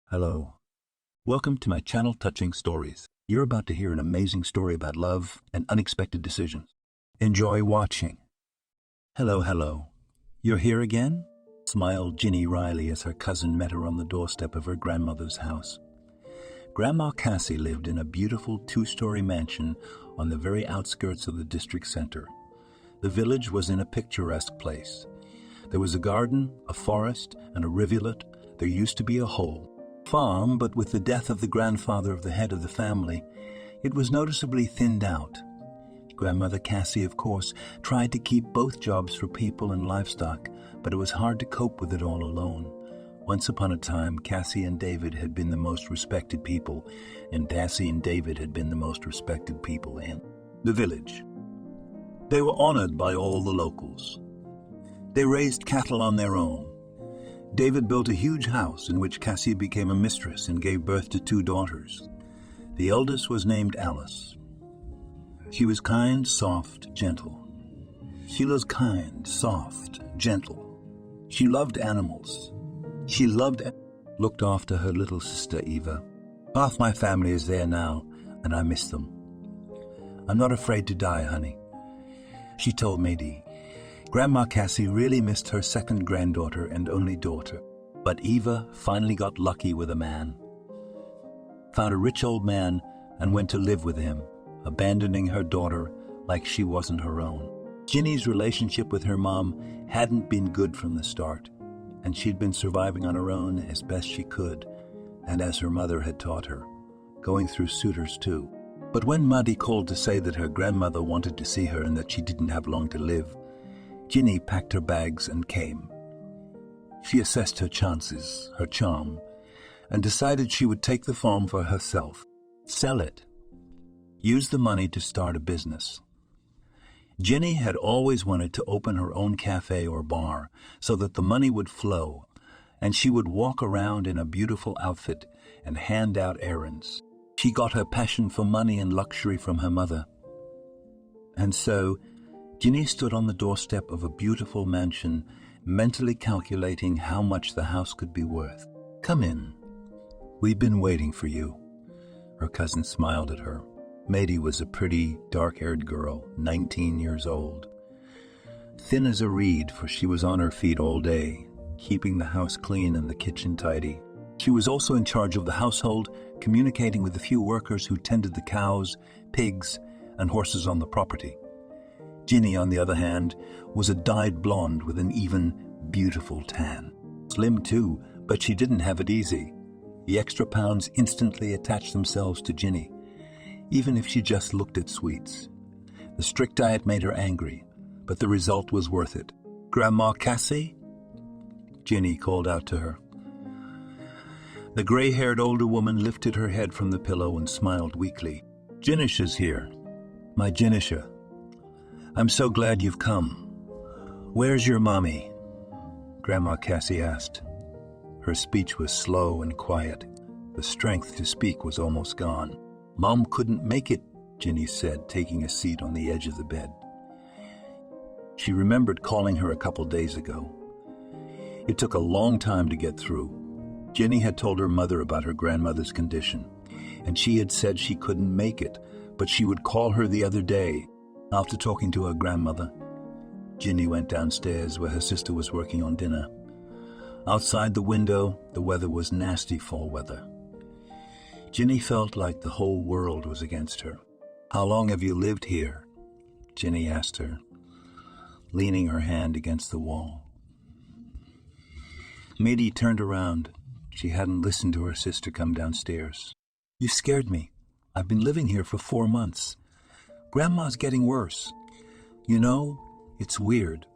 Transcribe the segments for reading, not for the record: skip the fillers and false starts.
Hello. Welcome to my channel Touching Stories. You're about to hear an amazing story about love and unexpected decisions. Enjoy watching. Hello. You're here again? Smiled Ginny Riley as her cousin met her on the doorstep of her grandmother's house. Grandma Cassie lived in a beautiful two-story mansion on the very outskirts of the district center. The village was in a picturesque place. There was a garden, a forest, and a rivulet. There used to be a whole farm, but with the death of the grandfather of the head of the family, it was noticeably thinned out. Grandmother Cassie, of course, tried to keep both jobs for people and livestock, but it was hard to cope with it all alone. Once upon a time, Cassie and David had been the most respected people, and Cassie and David had been the most respected people in the village. They were honored by all the locals. They raised cattle on their own. David built a huge house in which Cassie became a mistress and gave birth to 2 daughters. The eldest was named Alice. She was kind, soft, gentle. She loved animals. She looked after her little sister Eva. Half my family is there now, and I miss them. I'm not afraid to die, honey, she told Maidie. Grandma Cassie really missed her second granddaughter and only daughter, but Eva finally got lucky with a man. Found a rich old man and went to live with him, abandoning her daughter like she wasn't her own. Ginny's relationship with her mom hadn't been good from the start, and she'd been surviving on her own as best she could, and as her mother had taught her, going through suitors too. But when Maddie called to say that her grandmother wanted to see her and that she didn't have long to live, Ginny packed her bags and came. She assessed her chances, her charm, and decided she would take the farm for herself, sell it, use the money to start a business. Ginny had always wanted to open her own cafe or bar so that the money would flow, and she would walk around in a beautiful outfit and hand out errands. She got her passion for money and luxury from her mother. And so, Ginny stood on the doorstep of a beautiful mansion, mentally calculating how much the house could be worth. Come in. We've been waiting for you. Her cousin smiled at her. Maidie was a pretty, dark-haired girl, 19 years old. Thin as a reed, for she was on her feet all day, keeping the house clean and the kitchen tidy. She was also in charge of the household, communicating with the few workers who tended the cows, pigs, and horses on the property. Ginny, on the other hand, was a dyed blonde with an even, beautiful tan. Slim too, but she didn't have it easy. The extra pounds instantly attached themselves to Ginny, even if she just looked at sweets. The strict diet made her angry, but the result was worth it. Grandma Cassie? Ginny called out to her. The gray-haired older woman lifted her head from the pillow and smiled weakly. Ginisha's here. My Ginisha. I'm so glad you've come. Where's your mommy? Grandma Cassie asked. Her speech was slow and quiet. The strength to speak was almost gone. Mom couldn't make it, Ginny said, taking a seat on the edge of the bed. She remembered calling her a couple days ago. It took a long time to get through. Ginny had told her mother about her grandmother's condition, and she had said she couldn't make it, but she would call her the other day. After talking to her grandmother, Ginny went downstairs where her sister was working on dinner. Outside the window, the weather was nasty fall weather. Ginny felt like the whole world was against her. How long have you lived here? Ginny asked her, leaning her hand against the wall. Maidie turned around. She hadn't listened to her sister come downstairs. You scared me. I've been living here for 4 months. Grandma's getting worse. You know, it's weird.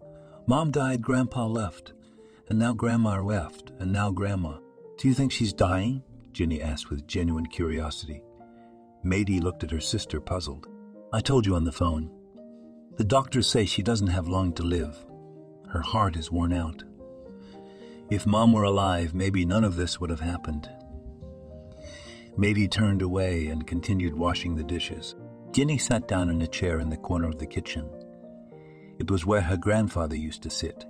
Mom died, Grandpa left. And now Grandma left, and now Grandma. Do you think she's dying? Ginny asked with genuine curiosity. Maidie looked at her sister, puzzled. I told you on the phone. The doctors say she doesn't have long to live. Her heart is worn out. If Mom were alive, maybe none of this would have happened. Maidie turned away and continued washing the dishes. Ginny sat down in a chair in the corner of the kitchen. It was where her grandfather used to sit.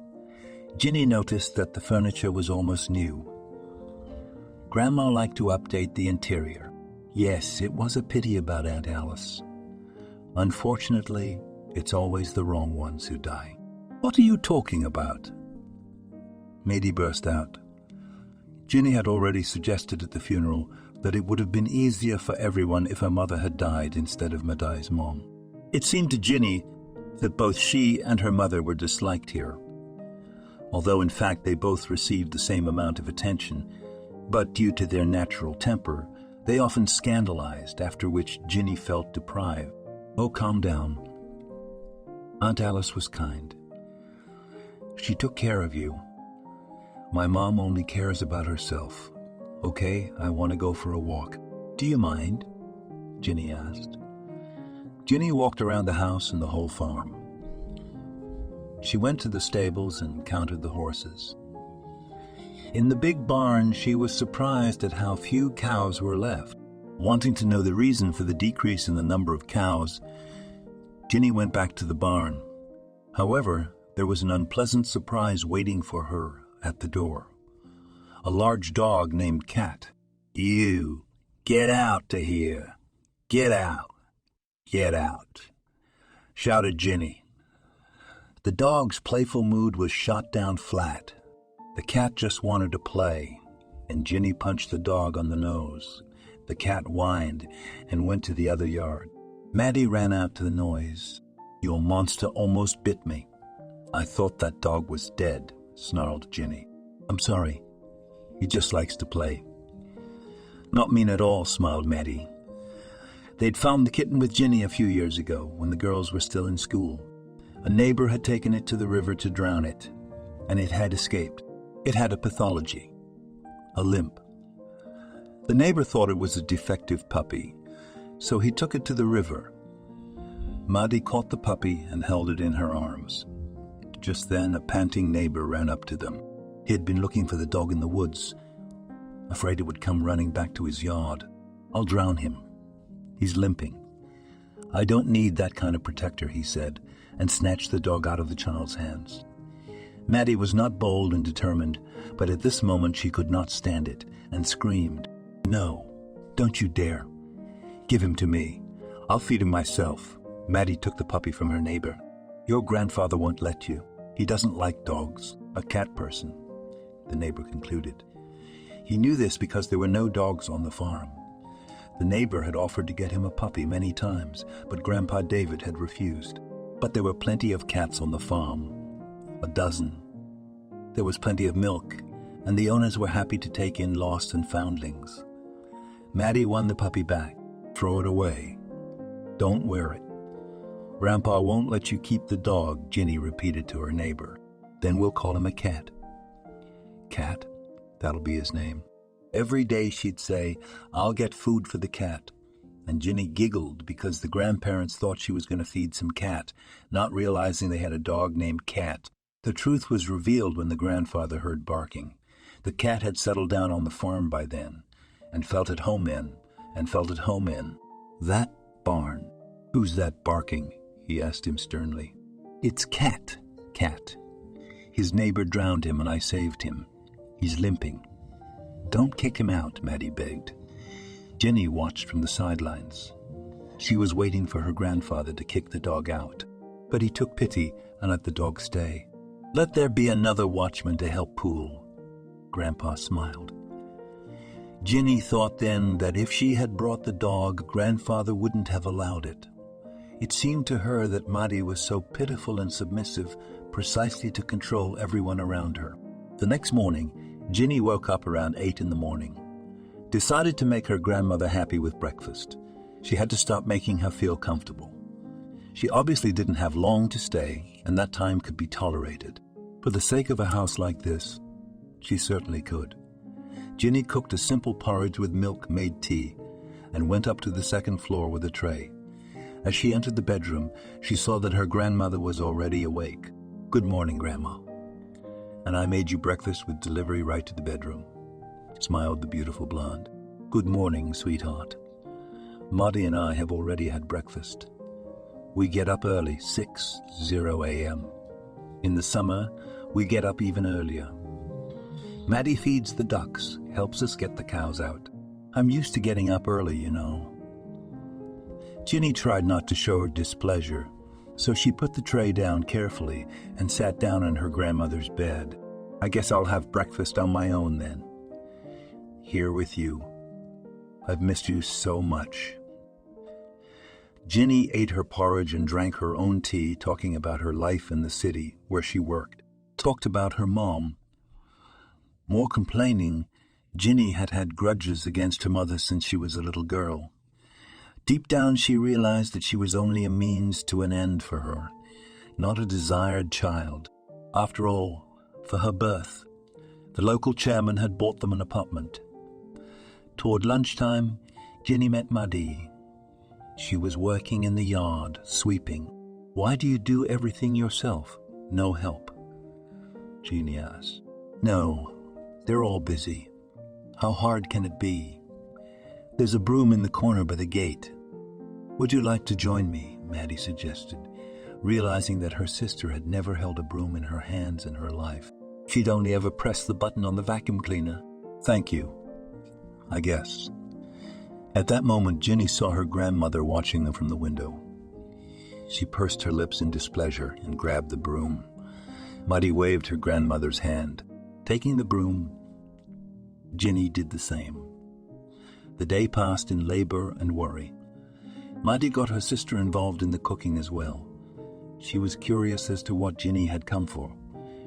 Ginny noticed that the furniture was almost new. Grandma liked to update the interior. Yes, it was a pity about Aunt Alice. Unfortunately, it's always the wrong ones who die. What are you talking about? Maddie burst out. Ginny had already suggested at the funeral that it would have been easier for everyone if her mother had died instead of Madai's mom. It seemed to Ginny that both she and her mother were disliked here, although in fact they both received the same amount of attention, but due to their natural temper, they often scandalized, after which Ginny felt deprived. Oh, calm down. Aunt Alice was kind. She took care of you. My mom only cares about herself. Okay, I want to go for a walk. Do you mind? Ginny asked. Ginny walked around the house and the whole farm. She went to the stables and counted the horses. In the big barn, she was surprised at how few cows were left. Wanting to know the reason for the decrease in the number of cows, Ginny went back to the barn. However, there was an unpleasant surprise waiting for her at the door. A large dog named Cat. You, get out to here. Get out. Get out, shouted Ginny. The dog's playful mood was shot down flat. The cat just wanted to play, and Ginny punched the dog on the nose. The cat whined and went to the other yard. Maddie ran out to the noise. Your monster almost bit me. I thought that dog was dead, snarled Ginny. I'm sorry. He just likes to play. Not mean at all, smiled Maddie. They'd found the kitten with Ginny a few years ago when the girls were still in school. A neighbor had taken it to the river to drown it, and it had escaped. It had a pathology, a limp. The neighbor thought it was a defective puppy, so he took it to the river. Maddie caught the puppy and held it in her arms. Just then, a panting neighbor ran up to them. He had been looking for the dog in the woods, afraid it would come running back to his yard. I'll drown him. He's limping. I don't need that kind of protector, he said, and snatched the dog out of the child's hands. Maddie was not bold and determined, but at this moment she could not stand it, and screamed, No, don't you dare. Give him to me. I'll feed him myself. Maddie took the puppy from her neighbor. Your grandfather won't let you. He doesn't like dogs, a cat person, the neighbor concluded. He knew this because there were no dogs on the farm. The neighbor had offered to get him a puppy many times, but Grandpa David had refused. But there were plenty of cats on the farm, a dozen. There was plenty of milk, and the owners were happy to take in lost and foundlings. Maddie won the puppy back. Throw it away. Don't wear it. Grandpa won't let you keep the dog, Ginny repeated to her neighbor. Then we'll call him a cat. Cat? That'll be his name. Every day she'd say, I'll get food for the cat. And Ginny giggled because the grandparents thought she was going to feed some cat, not realizing they had a dog named Cat. The truth was revealed when the grandfather heard barking. The cat had settled down on the farm by then, and felt at home in that barn. Who's that barking? He asked him sternly. It's Cat. His neighbor drowned him and I saved him. He's limping. Don't kick him out, Maddie begged. Ginny watched from the sidelines. She was waiting for her grandfather to kick the dog out, but he took pity and let the dog stay. Let there be another watchman to help Pool. Grandpa smiled. Ginny thought then that if she had brought the dog, Grandfather wouldn't have allowed it. It seemed to her that Maddie was so pitiful and submissive precisely to control everyone around her. The next morning, Ginny woke up around 8 in the morning. Decided to make her grandmother happy with breakfast. She had to stop making her feel comfortable. She obviously didn't have long to stay, and that time could be tolerated. For the sake of a house like this, she certainly could. Ginny cooked a simple porridge with milk, made tea, and went up to the second floor with a tray. As she entered the bedroom, she saw that her grandmother was already awake. Good morning, Grandma. And I made you breakfast with delivery right to the bedroom, smiled the beautiful blonde. Good morning, sweetheart. Maddie and I have already had breakfast. We get up early, 6:00 a.m. In the summer, we get up even earlier. Maddie feeds the ducks, Helps us get the cows out. I'm used to getting up early, you know. Ginny tried not to show her displeasure, so she put the tray down carefully and sat down on her grandmother's bed. I guess I'll have breakfast on my own then. Here with you. I've missed you so much. Ginny ate her porridge and drank her own tea, talking about her life in the city where she worked. Talked about her mom. More complaining, Ginny had had grudges against her mother since she was a little girl. Deep down she realized that she was only a means to an end for her, not a desired child. After all, for her birth, the local chairman had bought them an apartment. Toward lunchtime, Ginny met Maddie. She was working in the yard, sweeping. Why do you do everything yourself? No help? Ginny asked. No, they're all busy. How hard can it be? There's a broom in the corner by the gate. Would you like to join me? Maddie suggested, realizing that her sister had never held a broom in her hands in her life. She'd only ever pressed the button on the vacuum cleaner. Thank you, I guess. At that moment, Ginny saw her grandmother watching them from the window. She pursed her lips in displeasure and grabbed the broom. Maddie waved her grandmother's hand. Taking the broom, Ginny did the same. The day passed in labor and worry. Maddie got her sister involved in the cooking as well. She was curious as to what Ginny had come for.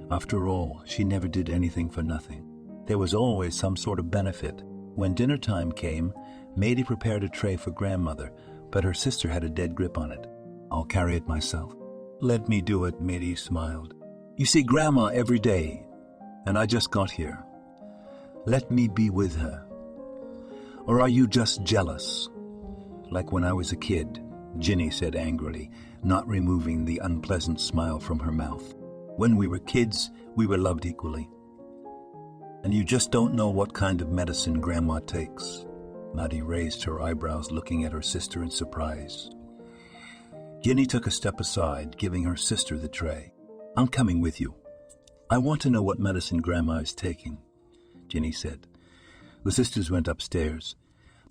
After all, she never did anything for nothing. There was always some sort of benefit. When dinner time came, Maddie prepared a tray for grandmother, but her sister had a dead grip on it. I'll carry it myself. Let me do it, Maddie smiled. You see Grandma every day, and I just got here. Let me be with her. Or are you just jealous? Like when I was a kid, Ginny said angrily, not removing the unpleasant smile from her mouth. When we were kids, we were loved equally. And you just don't know what kind of medicine Grandma takes. Maddie raised her eyebrows, looking at her sister in surprise. Ginny took a step aside, giving her sister the tray. I'm coming with you. I want to know what medicine Grandma is taking, Ginny said. The sisters went upstairs.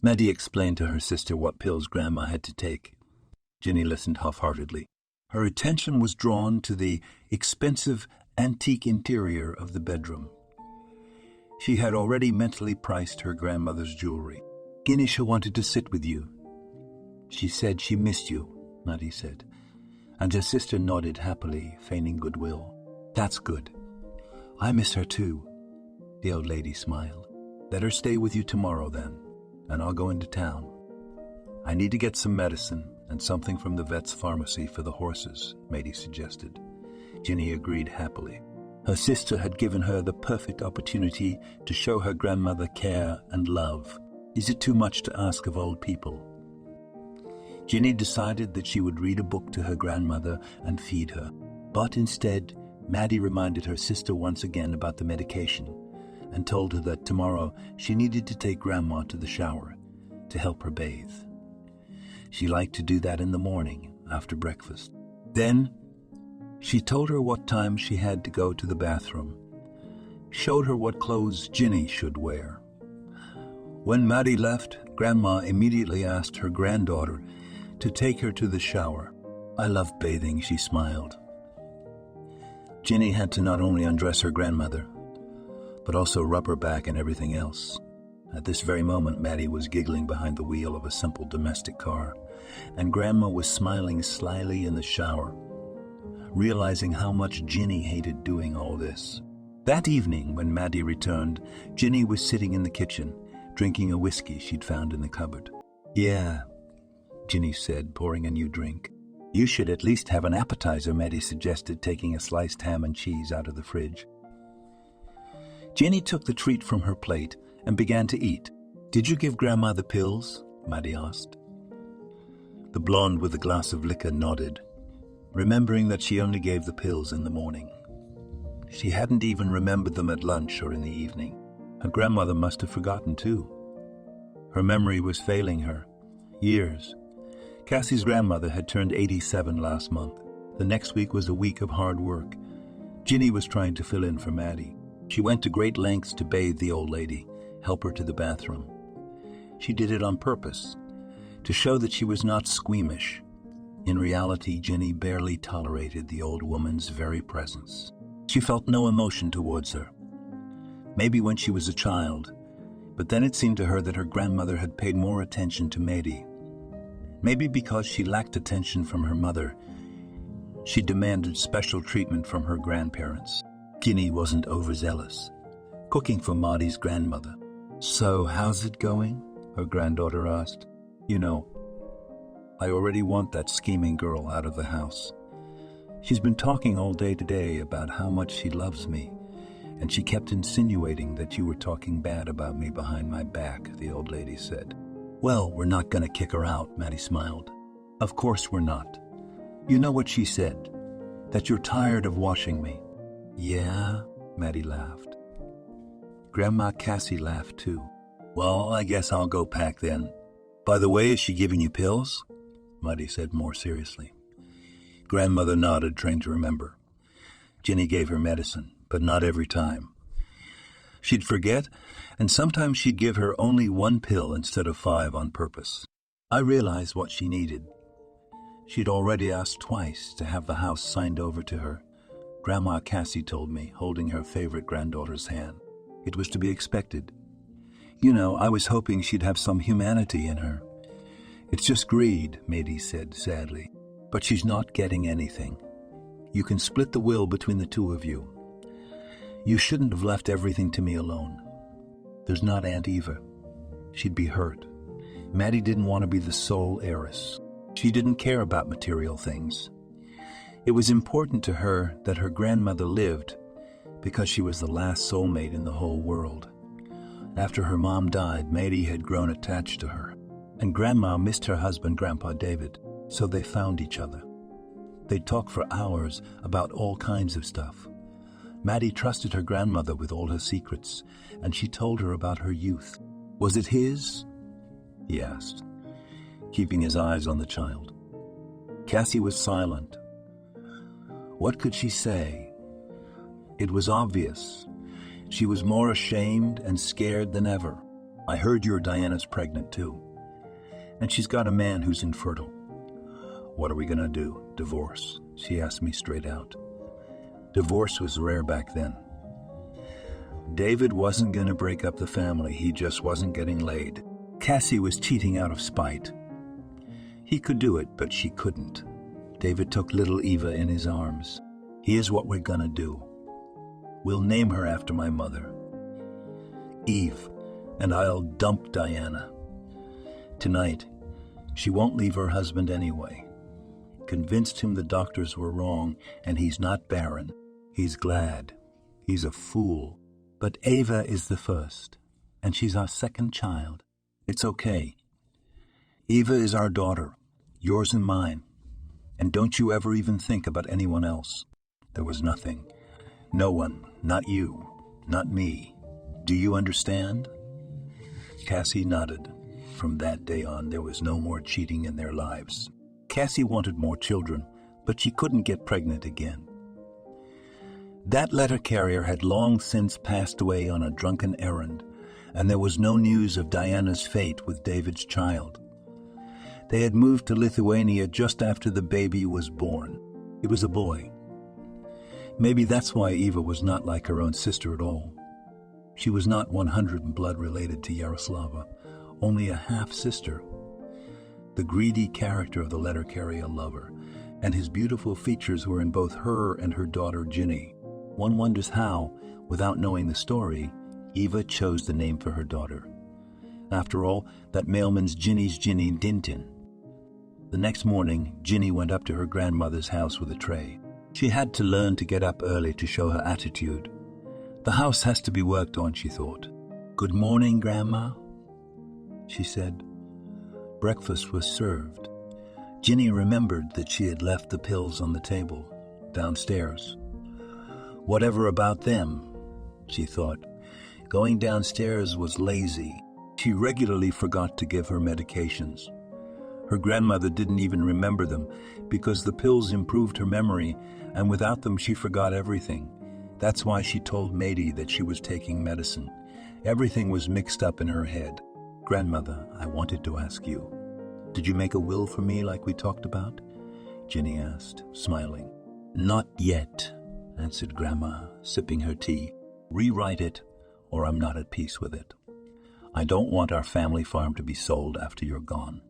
Maddie explained to her sister what pills Grandma had to take. Ginny listened half-heartedly. Her attention was drawn to the expensive antique interior of the bedroom. She had already mentally priced her grandmother's jewelry. Ginisha wanted to sit with you. She said she missed you, Maddie said, and her sister nodded happily, feigning goodwill. That's good. I miss her too, the old lady smiled. Let her stay with you tomorrow then, and I'll go into town. I need to get some medicine and something from the vet's pharmacy for the horses, Maddie suggested. Ginny agreed happily. Her sister had given her the perfect opportunity to show her grandmother care and love. Is it too much to ask of old people? Ginny decided that she would read a book to her grandmother and feed her. But instead, Maddie reminded her sister once again about the medication and told her that tomorrow she needed to take Grandma to the shower to help her bathe. She liked to do that in the morning after breakfast. Then she told her what time she had to go to the bathroom, showed her what clothes Ginny should wear. When Maddie left, Grandma immediately asked her granddaughter to take her to the shower. I love bathing, she smiled. Ginny had to not only undress her grandmother, but also rub her back and everything else. At this very moment, Maddie was giggling behind the wheel of a simple domestic car, and Grandma was smiling slyly in the shower, realizing how much Ginny hated doing all this. That evening, when Maddie returned, Ginny was sitting in the kitchen, drinking a whiskey she'd found in the cupboard. Yeah, Ginny said, pouring a new drink. You should at least have an appetizer, Maddie suggested, taking a sliced ham and cheese out of the fridge. Ginny took the treat from her plate and began to eat. Did you give Grandma the pills? Maddie asked. The blonde with a glass of liquor nodded, remembering that she only gave the pills in the morning. She hadn't even remembered them at lunch or in the evening. Her grandmother must have forgotten too. Her memory was failing her. Years. Cassie's grandmother had turned 87 last month. The next week was a week of hard work. Ginny was trying to fill in for Maddie. She went to great lengths to bathe the old lady, help her to the bathroom. She did it on purpose, to show that she was not squeamish. In reality, Ginny barely tolerated the old woman's very presence. She felt no emotion towards her. Maybe when she was a child, but then it seemed to her that her grandmother had paid more attention to Maidie. Maybe because she lacked attention from her mother, she demanded special treatment from her grandparents. Ginny wasn't overzealous, cooking for Maudie's grandmother. "So, how's it going?" her granddaughter asked. "You know, I already want that scheming girl out of the house. She's been talking all day today about how much she loves me, and she kept insinuating that you were talking bad about me behind my back," the old lady said. "Well, we're not going to kick her out," Maddie smiled. "Of course we're not. You know what she said, that you're tired of washing me." "Yeah," Maddie laughed. Grandma Cassie laughed too. "Well, I guess I'll go pack then. By the way, is she giving you pills?" Maddie said more seriously. Grandmother nodded, trying to remember. Ginny gave her medicine, but not every time. She'd forget, and sometimes she'd give her only 1 pill instead of 5 on purpose. I realized what she needed. She'd already asked twice to have the house signed over to her. Grandma Cassie told me, holding her favorite granddaughter's hand. It was to be expected. You know, I was hoping she'd have some humanity in her. "It's just greed," Maidie said sadly. "But she's not getting anything. You can split the will between the two of you. You shouldn't have left everything to me alone. There's not Aunt Eva. She'd be hurt." Maddie didn't want to be the sole heiress. She didn't care about material things. It was important to her that her grandmother lived because she was the last soulmate in the whole world. After her mom died, Maidie had grown attached to her, and Grandma missed her husband, Grandpa David, so they found each other. They'd talk for hours about all kinds of stuff. Maddie trusted her grandmother with all her secrets, and she told her about her youth. "Was it his?" he asked, keeping his eyes on the child. Cassie was silent. What could she say? It was obvious. She was more ashamed and scared than ever. "I heard your Diana's pregnant too. And she's got a man who's infertile. What are we going to do? Divorce?" she asked me straight out. Divorce was rare back then. David wasn't going to break up the family. He just wasn't getting laid. Cassie was cheating out of spite. He could do it, but she couldn't. David took little Eva in his arms. "Here's what we're going to do. We'll name her after my mother, Eve, and I'll dump Diana. Tonight, she won't leave her husband anyway. Convinced him the doctors were wrong, and he's not barren. He's glad. He's a fool. But Ava is the first, and she's our second child. It's okay. Eva is our daughter, yours and mine. And don't you ever even think about anyone else." There was nothing. "No one, not you, not me. Do you understand?" Cassie nodded. From that day on, there was no more cheating in their lives. Cassie wanted more children, but she couldn't get pregnant again. That letter carrier had long since passed away on a drunken errand, and there was no news of Diana's fate with David's child. They had moved to Lithuania just after the baby was born. It was a boy. Maybe that's why Eva was not like her own sister at all. She was not 100 blood related to Yaroslava, only a half-sister. The greedy character of the letter carrier lover, and his beautiful features were in both her and her daughter Ginny. One wonders how, without knowing the story, Eva chose the name for her daughter. After all, that mailman's Ginny's Ginny Dinton. The next morning, Ginny went up to her grandmother's house with a tray. She had to learn to get up early to show her attitude. The house has to be worked on, she thought. "Good morning, Grandma," she said. Breakfast was served. Ginny remembered that she had left the pills on the table, downstairs. Whatever about them, she thought. Going downstairs was lazy. She regularly forgot to give her medications. Her grandmother didn't even remember them because the pills improved her memory, and without them she forgot everything. That's why she told Maidie that she was taking medicine, Everything was mixed up in her head. "Grandmother, I wanted to ask you, did you make a will for me like we talked about?" Ginny asked, smiling. "Not yet," answered Grandma, sipping her tea. "Rewrite it, or I'm not at peace with it. I don't want our family farm to be sold after you're gone.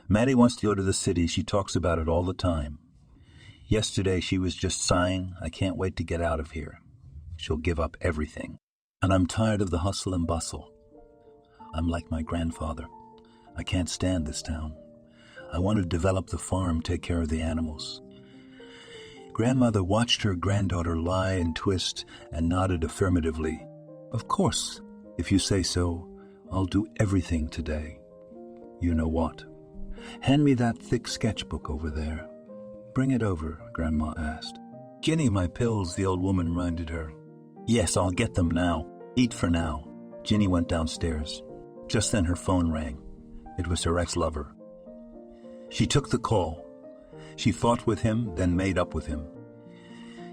Maddie wants to go to the city. She talks about it all the time. Yesterday she was just sighing, 'I can't wait to get out of here.' She'll give up everything. And I'm tired of the hustle and bustle. I'm like my grandfather. I can't stand this town. I want to develop the farm, take care of the animals." Grandmother watched her granddaughter lie and twist and nodded affirmatively. "Of course, if you say so, I'll do everything today." "You know what? Hand me that thick sketchbook over there." "Bring it over," Grandma asked. "Ginny, my pills," the old woman reminded her. "Yes, I'll get them now. Eat for now." Ginny went downstairs. Just then her phone rang. It was her ex-lover. She took the call. She fought with him, then made up with him.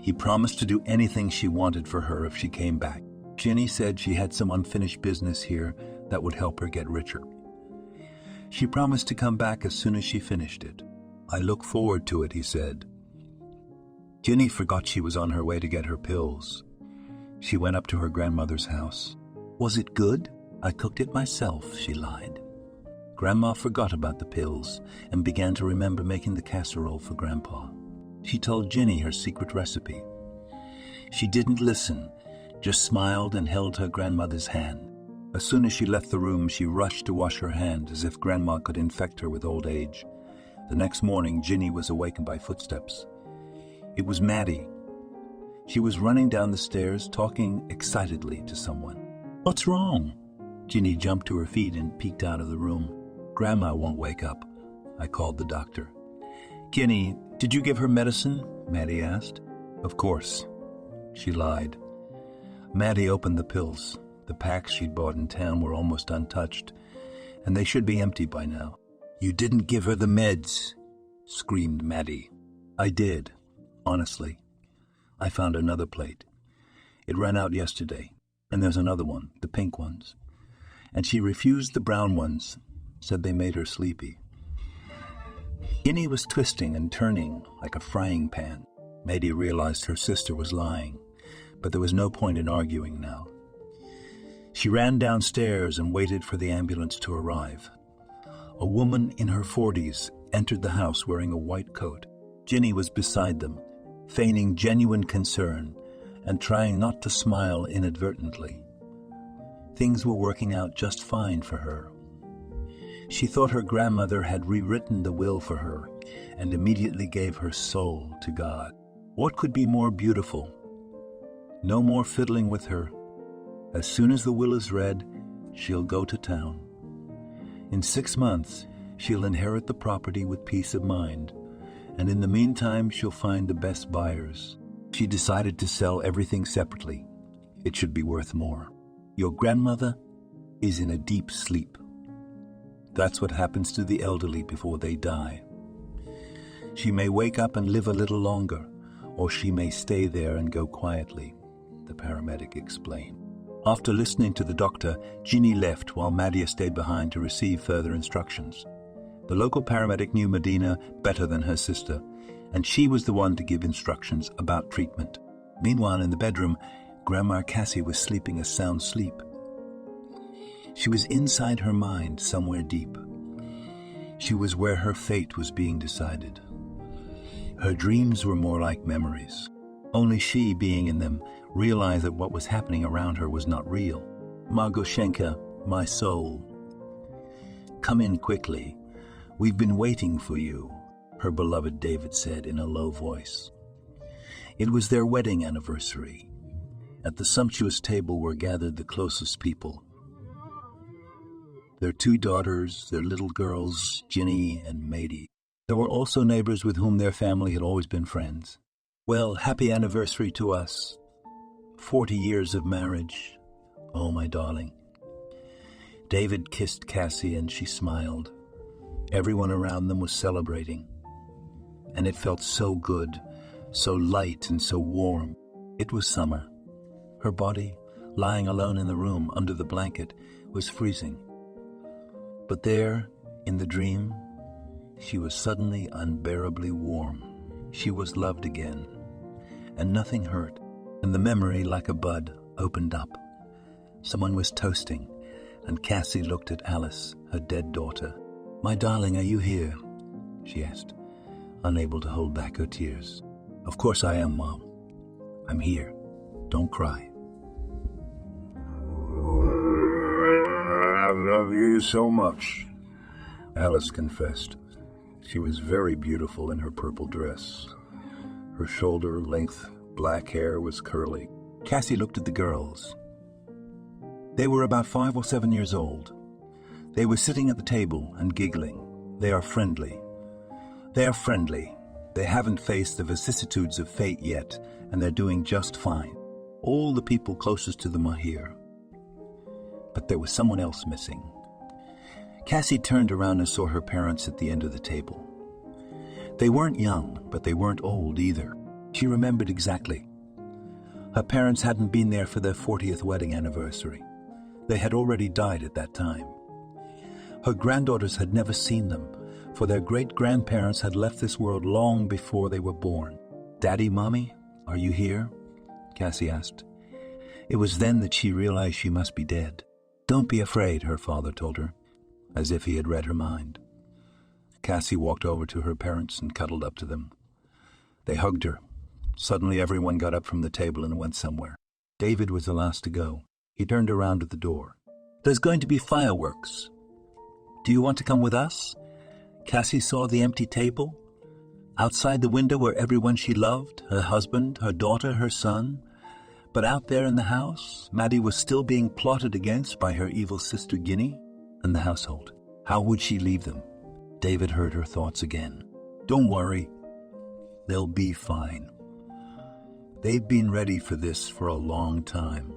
He promised to do anything she wanted for her if she came back. Ginny said she had some unfinished business here that would help her get richer. She promised to come back as soon as she finished it. "I look forward to it," he said. Ginny forgot she was on her way to get her pills. She went up to her grandmother's house. "Was it good? I cooked it myself," she lied. Grandma forgot about the pills and began to remember making the casserole for Grandpa. She told Ginny her secret recipe. She didn't listen, just smiled and held her grandmother's hand. As soon as she left the room, she rushed to wash her hands as if Grandma could infect her with old age. The next morning, Ginny was awakened by footsteps. It was Maddie. She was running down the stairs, talking excitedly to someone. "What's wrong?" Ginny jumped to her feet and peeked out of the room. "Grandma won't wake up." I called the doctor. "Ginny, did you give her medicine?" Maddie asked. "Of course." She lied. Maddie opened the pills. The packs she'd bought in town were almost untouched, and they should be empty by now. "You didn't give her the meds," screamed Maddie. "I did, honestly. I found another plate. It ran out yesterday, and there's another one, the pink ones. And she refused the brown ones, said they made her sleepy." Ginny was twisting and turning like a frying pan. Maddie realized her sister was lying, but there was no point in arguing now. She ran downstairs and waited for the ambulance to arrive. A woman in her 40s entered the house wearing a white coat. Ginny was beside them, feigning genuine concern and trying not to smile inadvertently. Things were working out just fine for her. She thought her grandmother had rewritten the will for her and immediately gave her soul to God. What could be more beautiful? No more fiddling with her. As soon as the will is read, she'll go to town. In 6 months, she'll inherit the property with peace of mind, and in the meantime, she'll find the best buyers. She decided to sell everything separately. It should be worth more. Your grandmother is in a deep sleep. That's what happens to the elderly before they die. She may wake up and live a little longer, or she may stay there and go quietly, the paramedic explained. After listening to the doctor, Ginny left while Maddie stayed behind to receive further instructions. The local paramedic knew Medina better than her sister, and she was the one to give instructions about treatment. Meanwhile, in the bedroom, Grandma Cassie was sleeping a sound sleep. She was inside her mind, somewhere deep. She was where her fate was being decided. Her dreams were more like memories. Only she, being in them, realized that what was happening around her was not real. "Margoshenka, my soul. Come in quickly. We've been waiting for you," her beloved David said in a low voice. It was their wedding anniversary. At the sumptuous table were gathered the closest people. Their 2 daughters, their little girls, Ginny and Maddie. There were also neighbors with whom their family had always been friends. "Well, happy anniversary to us. 40 years of marriage. Oh, my darling." David kissed Cassie and she smiled. Everyone around them was celebrating. And it felt so good, so light and so warm. It was summer. Her body, lying alone in the room under the blanket, was freezing. But there, in the dream, she was suddenly unbearably warm. She was loved again, and nothing hurt, and the memory, like a bud, opened up. Someone was toasting, and Cassie looked at Alice, her dead daughter. "My darling, are you here?" she asked, unable to hold back her tears. "Of course I am, Mom. I'm here. Don't cry." "I love you so much," Alice confessed. She was very beautiful in her purple dress. Her shoulder-length black hair was curly. Cassie looked at the girls. They were about 5 or 7 years old. They were sitting at the table and giggling. They are friendly. They are friendly. They haven't faced the vicissitudes of fate yet, and they're doing just fine. All the people closest to them are here. But there was someone else missing. Cassie turned around and saw her parents at the end of the table. They weren't young, but they weren't old either. She remembered exactly. Her parents hadn't been there for their 40th wedding anniversary. They had already died at that time. Her granddaughters had never seen them, for their great-grandparents had left this world long before they were born. "Daddy, Mommy, are you here?" Cassie asked. It was then that she realized she must be dead. "Don't be afraid," her father told her, as if he had read her mind. Cassie walked over to her parents and cuddled up to them. They hugged her. Suddenly everyone got up from the table and went somewhere. David was the last to go. He turned around at the door. "There's going to be fireworks. Do you want to come with us?" Cassie saw the empty table. Outside the window were everyone she loved, her husband, her daughter, her son. But out there in the house, Maddie was still being plotted against by her evil sister Ginny and the household. How would she leave them? David heard her thoughts again. "Don't worry. They'll be fine. They've been ready for this for a long time.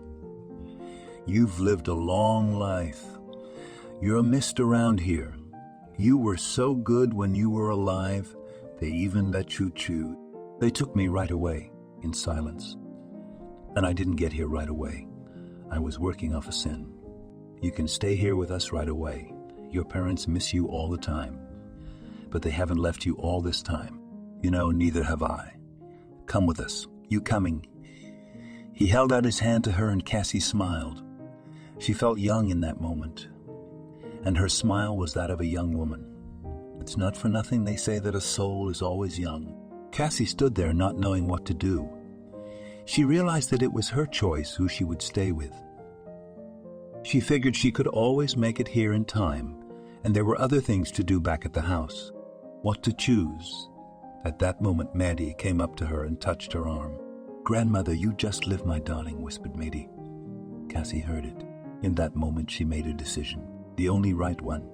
You've lived a long life. You're missed around here. You were so good when you were alive, they even let you choose. They took me right away, in silence. And I didn't get here right away. I was working off a sin. You can stay here with us right away. Your parents miss you all the time. But they haven't left you all this time. You know, neither have I. Come with us. You coming?" He held out his hand to her and Cassie smiled. She felt young in that moment, and her smile was that of a young woman. It's not for nothing they say that a soul is always young. Cassie stood there not knowing what to do. She realized that it was her choice who she would stay with. She figured she could always make it here in time, and there were other things to do back at the house. What to choose? At that moment, Maddie came up to her and touched her arm. "Grandmother, you just live, my darling," whispered Maddie. Cassie heard it. In that moment, she made a decision, the only right one.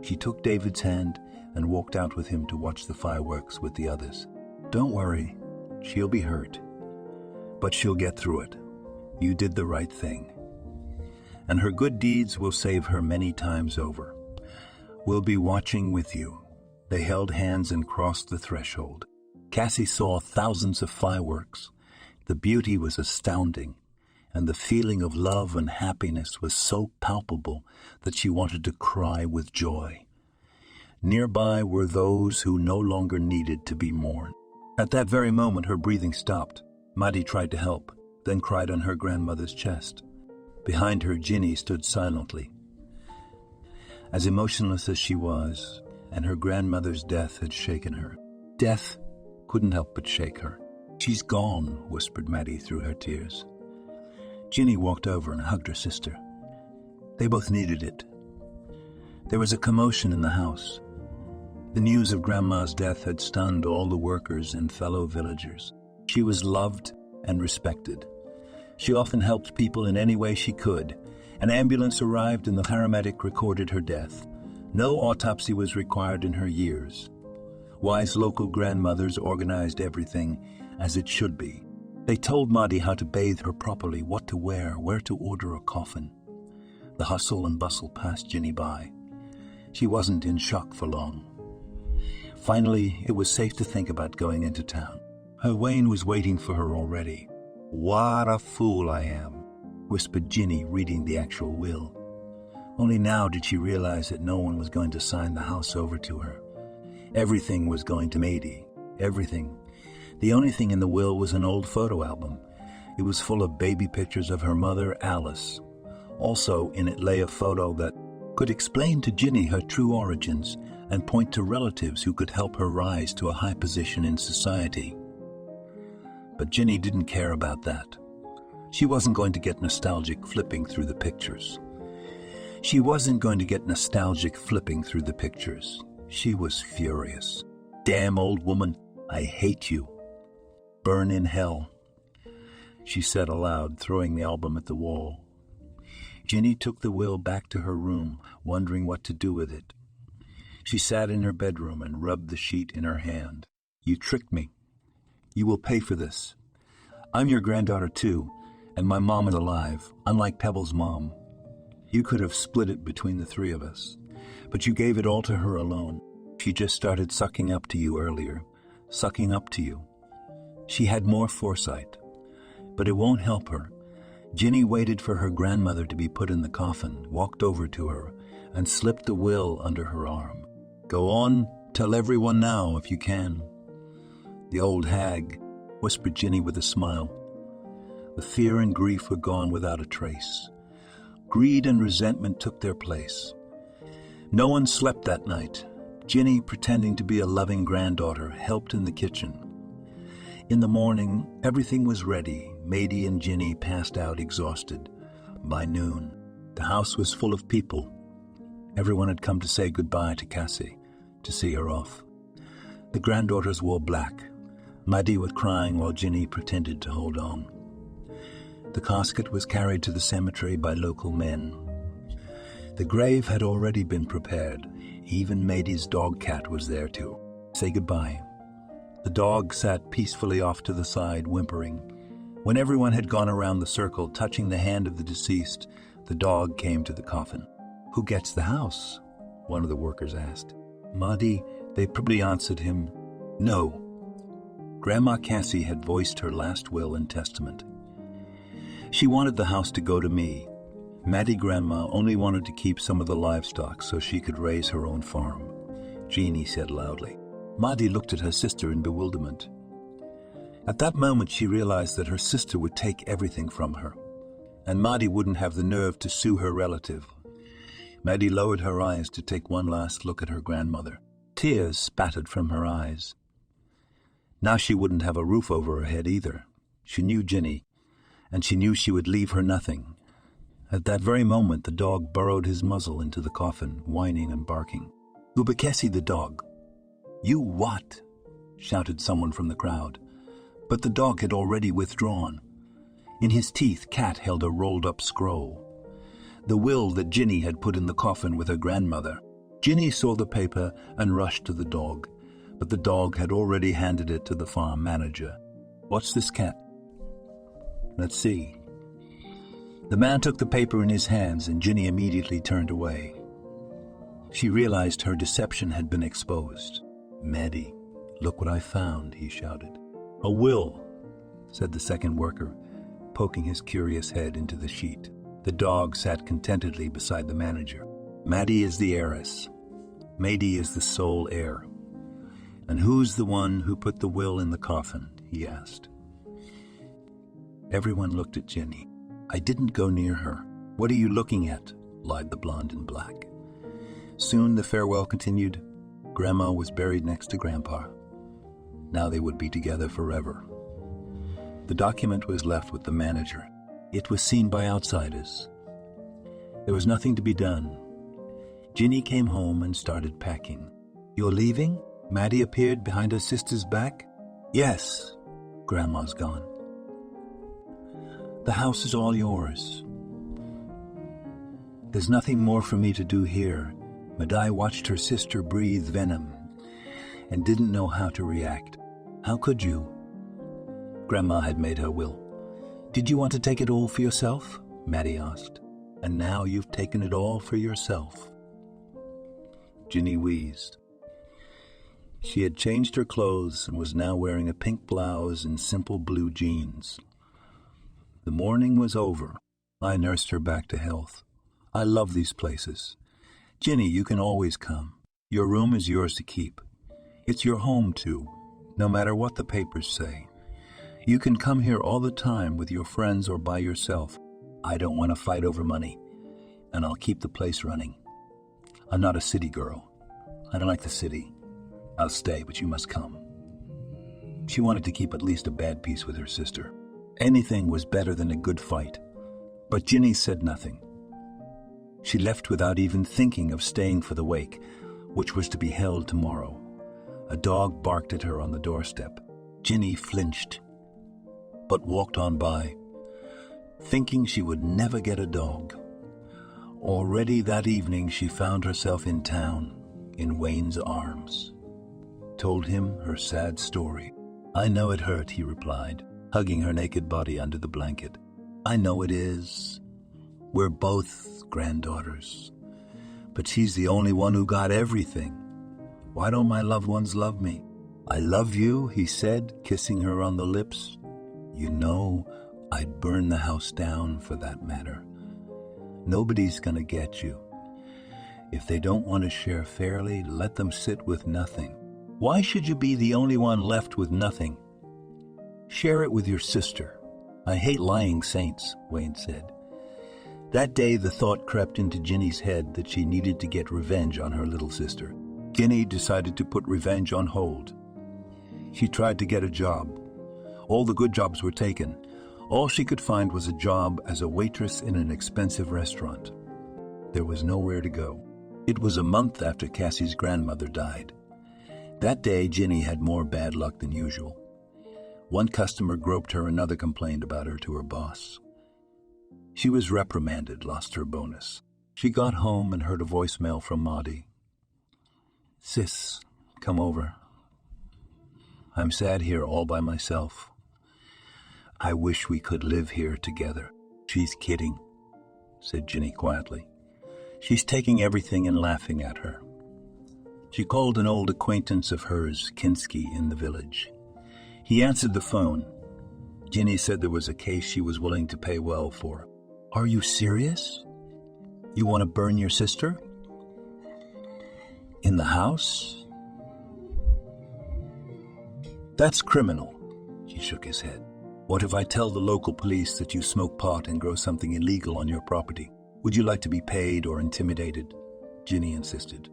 She took David's hand and walked out with him to watch the fireworks with the others. "Don't worry, she'll be hurt, but she'll get through it. You did the right thing. And her good deeds will save her many times over. We'll be watching with you." They held hands and crossed the threshold. Cassie saw thousands of fireworks. The beauty was astounding, and the feeling of love and happiness was so palpable that she wanted to cry with joy. Nearby were those who no longer needed to be mourned. At that very moment, her breathing stopped. Maddie tried to help, then cried on her grandmother's chest. Behind her, Ginny stood silently. As emotionless as she was, and her grandmother's death had shaken her. Death couldn't help but shake her. "She's gone," whispered Maddie through her tears. Ginny walked over and hugged her sister. They both needed it. There was a commotion in the house. The news of Grandma's death had stunned all the workers and fellow villagers. She was loved and respected. She often helped people in any way she could. An ambulance arrived and the paramedic recorded her death. No autopsy was required in her years. Wise local grandmothers organized everything as it should be. They told Maddie how to bathe her properly, what to wear, where to order a coffin. The hustle and bustle passed Ginny by. She wasn't in shock for long. Finally, it was safe to think about going into town. Her Wayne was waiting for her already. "What a fool I am. whispered Ginny, reading the actual will. Only now did she realize that no one was going to sign the house over to her. Everything was going to Mady. Everything. The only thing in the will was an old photo album. It was full of baby pictures of her mother, Alice. Also in it lay a photo that could explain to Ginny her true origins and point to relatives who could help her rise to a high position in society. But Ginny didn't care about that. She wasn't going to get nostalgic flipping through the pictures. She was furious. Damn old woman, I hate you. Burn in hell, she said aloud, throwing the album at the wall. Ginny took the will back to her room, wondering what to do with it. She sat in her bedroom and rubbed the sheet in her hand. You tricked me. You will pay for this. I'm your granddaughter too, and my mom is alive, unlike Pebble's mom. You could have split it between the three of us, but you gave it all to her alone. She just started sucking up to you earlier. Sucking up to you. She had more foresight. But it won't help her. Ginny waited for her grandmother to be put in the coffin, walked over to her, and slipped the will under her arm. Go on, tell everyone now if you can. The old hag, whispered Ginny with a smile. The fear and grief were gone without a trace. Greed and resentment took their place. No one slept that night. Ginny, pretending to be a loving granddaughter, helped in the kitchen. In the morning, everything was ready. Mady and Ginny passed out exhausted. By noon, the house was full of people. Everyone had come to say goodbye to Cassie, to see her off. The granddaughters wore black. Mady was crying while Ginny pretended to hold on. The casket was carried to the cemetery by local men. The grave had already been prepared. Even Mady's dog cat was there to say goodbye. The dog sat peacefully off to the side, whimpering. When everyone had gone around the circle, touching the hand of the deceased, the dog came to the coffin. Who gets the house? One of the workers asked. Mady, they probably answered him, no. Grandma Cassie had voiced her last will and testament. She wanted the house to go to me. Mady Grandma only wanted to keep some of the livestock so she could raise her own farm, Jeannie said loudly. Mady looked at her sister in bewilderment. At that moment she realized that her sister would take everything from her, and Mady wouldn't have the nerve to sue her relative. Mady lowered her eyes to take one last look at her grandmother. Tears spattered from her eyes. Now she wouldn't have a roof over her head either. She knew Ginny, and she knew she would leave her nothing. At that very moment the dog burrowed his muzzle into the coffin, whining and barking. Ubekesi the dog. You what? Shouted someone from the crowd. But the dog had already withdrawn. In his teeth, Cat held a rolled-up scroll. The will that Ginny had put in the coffin with her grandmother. Ginny saw the paper and rushed to the dog, but the dog had already handed it to the farm manager. What's this, Cat? Let's see. The man took the paper in his hands and Ginny immediately turned away. She realized her deception had been exposed. Mady, look what I found, he shouted. A will, said the second worker, poking his curious head into the sheet. The dog sat contentedly beside the manager. Mady is the heiress. Mady is the sole heir. And who's the one who put the will in the coffin? He asked. Everyone looked at Ginny. I didn't go near her. What are you looking at? Lied the blonde in black. Soon the farewell continued. Grandma was buried next to Grandpa. Now they would be together forever. The document was left with the manager. It was seen by outsiders. There was nothing to be done. Ginny came home and started packing. You're leaving? Mady appeared behind her sister's back. Yes, Grandma's gone. The house is all yours. There's nothing more for me to do here. Madai watched her sister breathe venom and didn't know how to react. How could you? Grandma had made her will. Did you want to take it all for yourself? Mady asked. And now you've taken it all for yourself. Ginny wheezed. She had changed her clothes and was now wearing a pink blouse and simple blue jeans. The morning was over. I nursed her back to health. I love these places. Ginny, you can always come. Your room is yours to keep. It's your home, too, no matter what the papers say. You can come here all the time with your friends or by yourself. I don't want to fight over money, and I'll keep the place running. I'm not a city girl. I don't like the city. I'll stay, but you must come. She wanted to keep at least a bad peace with her sister. Anything was better than a good fight. But Ginny said nothing. She left without even thinking of staying for the wake, which was to be held tomorrow. A dog barked at her on the doorstep. Ginny flinched, but walked on by, thinking she would never get a dog. Already that evening she found herself in town, in Wayne's arms. Told him her sad story. I know it hurt, he replied, hugging her naked body under the blanket. I know it is. We're both granddaughters. But she's the only one who got everything. Why don't my loved ones love me? I love you, he said, kissing her on the lips. You know, I'd burn the house down for that matter. Nobody's gonna get you. If they don't want to share fairly, let them sit with nothing. Why should you be the only one left with nothing? Share it with your sister. I hate lying saints, Wayne said. That day the thought crept into Ginny's head that she needed to get revenge on her little sister. Ginny decided to put revenge on hold. She tried to get a job. All the good jobs were taken. All she could find was a job as a waitress in an expensive restaurant. There was nowhere to go. It was a month after Cassie's grandmother died. That day, Ginny had more bad luck than usual. One customer groped her, another complained about her to her boss. She was reprimanded, lost her bonus. She got home and heard a voicemail from Maudie. Sis, come over. I'm sad here all by myself. I wish we could live here together. She's kidding, said Ginny quietly. She's taking everything and laughing at her. She called an old acquaintance of hers, Kinski, in the village. He answered the phone. Ginny said there was a case she was willing to pay well for. Are you serious? You want to burn your sister? In the house? That's criminal. He shook his head. What if I tell the local police that you smoke pot and grow something illegal on your property? Would you like to be paid or intimidated? Ginny insisted.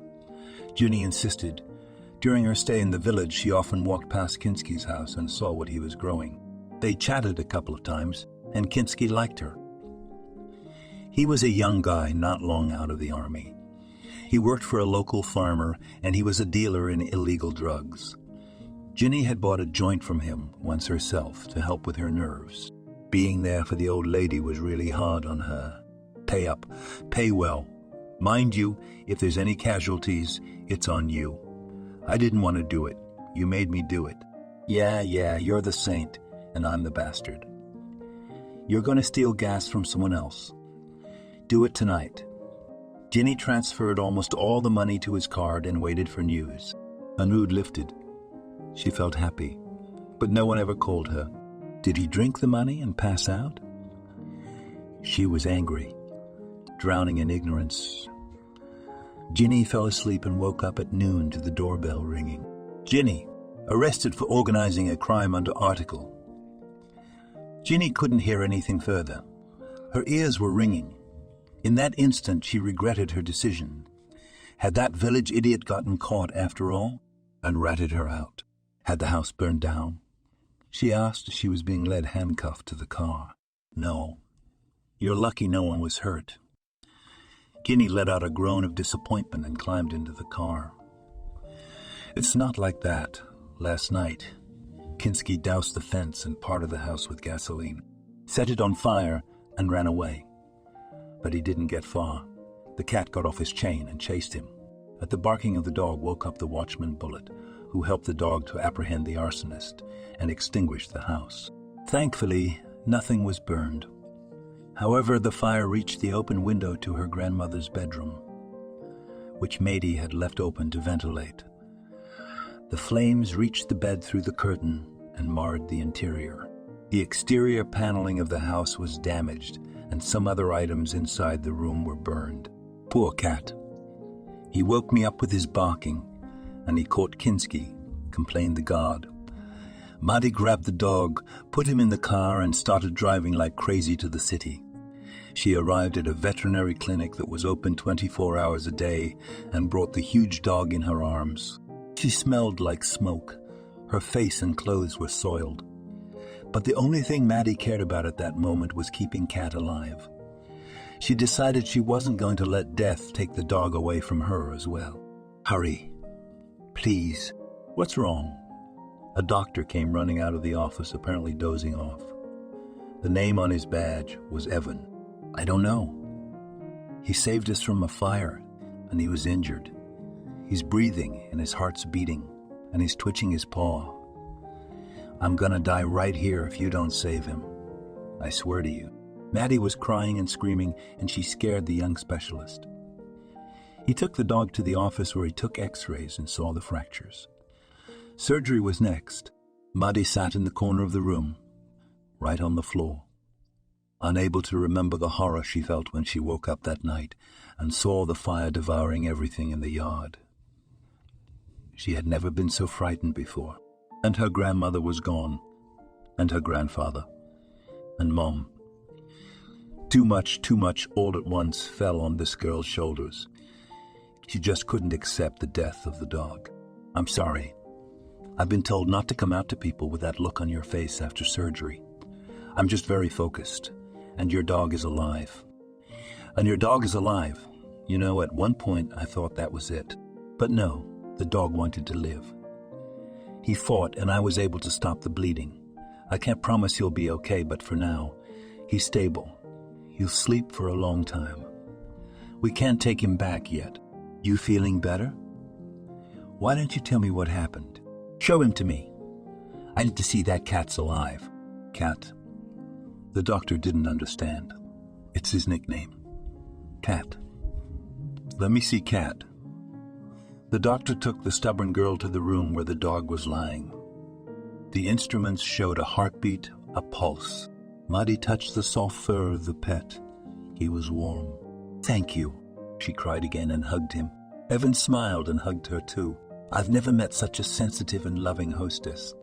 During her stay in the village, she often walked past Kinski's house and saw what he was growing. They chatted a couple of times, and Kinski liked her. He was a young guy not long out of the army. He worked for a local farmer, and he was a dealer in illegal drugs. Ginny had bought a joint from him once herself to help with her nerves. Being there for the old lady was really hard on her. Pay up, pay well. Mind you, if there's any casualties, it's on you. I didn't want to do it. You made me do it. Yeah, you're the saint, and I'm the bastard. You're going to steal gas from someone else. Do it tonight. Ginny transferred almost all the money to his card and waited for news. A mood lifted. She felt happy, but no one ever called her. Did he drink the money and pass out? She was angry, drowning in ignorance. Ginny fell asleep and woke up at noon to the doorbell ringing. Ginny, arrested for organizing a crime under article. Ginny couldn't hear anything further. Her ears were ringing. In that instant, she regretted her decision. Had that village idiot gotten caught after all and ratted her out? Had the house burned down? She asked as she was being led handcuffed to the car. No. You're lucky no one was hurt. Ginny let out a groan of disappointment and climbed into the car. It's not like that. Last night, Kinski doused the fence and part of the house with gasoline, set it on fire, and ran away. But he didn't get far. The cat got off his chain and chased him. At the barking of the dog woke up the watchman Bullet, who helped the dog to apprehend the arsonist and extinguish the house. Thankfully, nothing was burned. However, the fire reached the open window to her grandmother's bedroom, which Mady had left open to ventilate. The flames reached the bed through the curtain and marred the interior. The exterior paneling of the house was damaged, and some other items inside the room were burned. Poor cat. He woke me up with his barking, and he caught Kinski, complained the guard. Maddie grabbed the dog, put him in the car, and started driving like crazy to the city. She arrived at a veterinary clinic that was open 24 hours a day and brought the huge dog in her arms. She smelled like smoke. Her face and clothes were soiled. But the only thing Maddie cared about at that moment was keeping Cat alive. She decided she wasn't going to let death take the dog away from her as well. Hurry. Please. What's wrong? A doctor came running out of the office, apparently dozing off. The name on his badge was Evan. I don't know. He saved us from a fire, and he was injured. He's breathing, and his heart's beating, and he's twitching his paw. I'm gonna die right here if you don't save him. I swear to you. Maddie was crying and screaming, and she scared the young specialist. He took the dog to the office where he took x-rays and saw the fractures. Surgery was next. Maddie sat in the corner of the room, right on the floor, unable to remember the horror she felt when she woke up that night and saw the fire devouring everything in the yard. She had never been so frightened before, and her grandmother was gone, and her grandfather, and Mom. Too much all at once fell on this girl's shoulders. She just couldn't accept the death of the dog. I'm sorry. I've been told not to come out to people with that look on your face after surgery. I'm just very focused, and your dog is alive. And your dog is alive. You know, at one point I thought that was it. But no, the dog wanted to live. He fought, and I was able to stop the bleeding. I can't promise he'll be okay, but for now, he's stable. He'll sleep for a long time. We can't take him back yet. You feeling better? Why don't you tell me what happened? Show him to me. I need to see that cat's alive. Cat? The doctor didn't understand. It's his nickname. Cat. Let me see Cat. The doctor took the stubborn girl to the room where the dog was lying. The instruments showed a heartbeat, a pulse. Maddie touched the soft fur of the pet. He was warm. Thank you, she cried again and hugged him. Evan smiled and hugged her too. I've never met such a sensitive and loving hostess.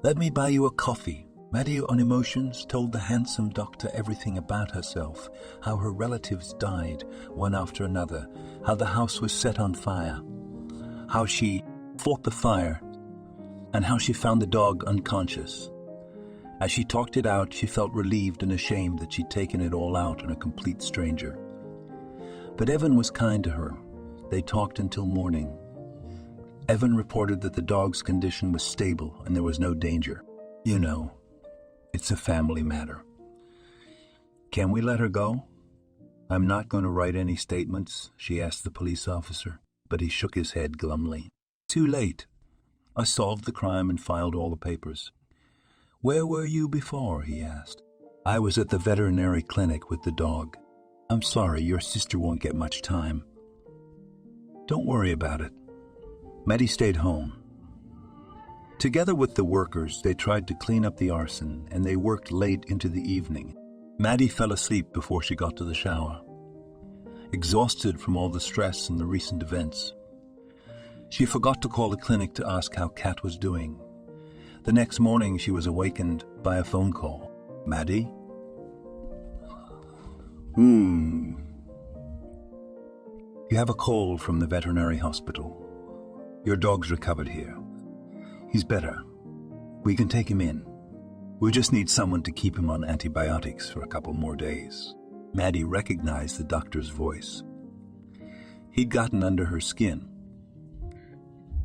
Let me buy you a coffee. Maddie, on emotions, told the handsome doctor everything about herself, how her relatives died, one after another, how the house was set on fire, how she fought the fire, and how she found the dog unconscious. As she talked it out, she felt relieved and ashamed that she'd taken it all out on a complete stranger. But Evan was kind to her. They talked until morning. Evan reported that the dog's condition was stable and there was no danger. You know, it's a family matter. Can we let her go? I'm not going to write any statements, she asked the police officer, but he shook his head glumly. Too late. I solved the crime and filed all the papers. Where were you before? He asked. I was at the veterinary clinic with the dog. I'm sorry, your sister won't get much time. Don't worry about it. Maddie stayed home. Together with the workers, they tried to clean up the arson, and they worked late into the evening. Maddie fell asleep before she got to the shower, exhausted from all the stress and the recent events. She forgot to call the clinic to ask how Cat was doing. The next morning, she was awakened by a phone call. Maddie? You have a call from the veterinary hospital. Your dog's recovered here. He's better. We can take him in. We just need someone to keep him on antibiotics for a couple more days. Maddie recognized the doctor's voice. He'd gotten under her skin.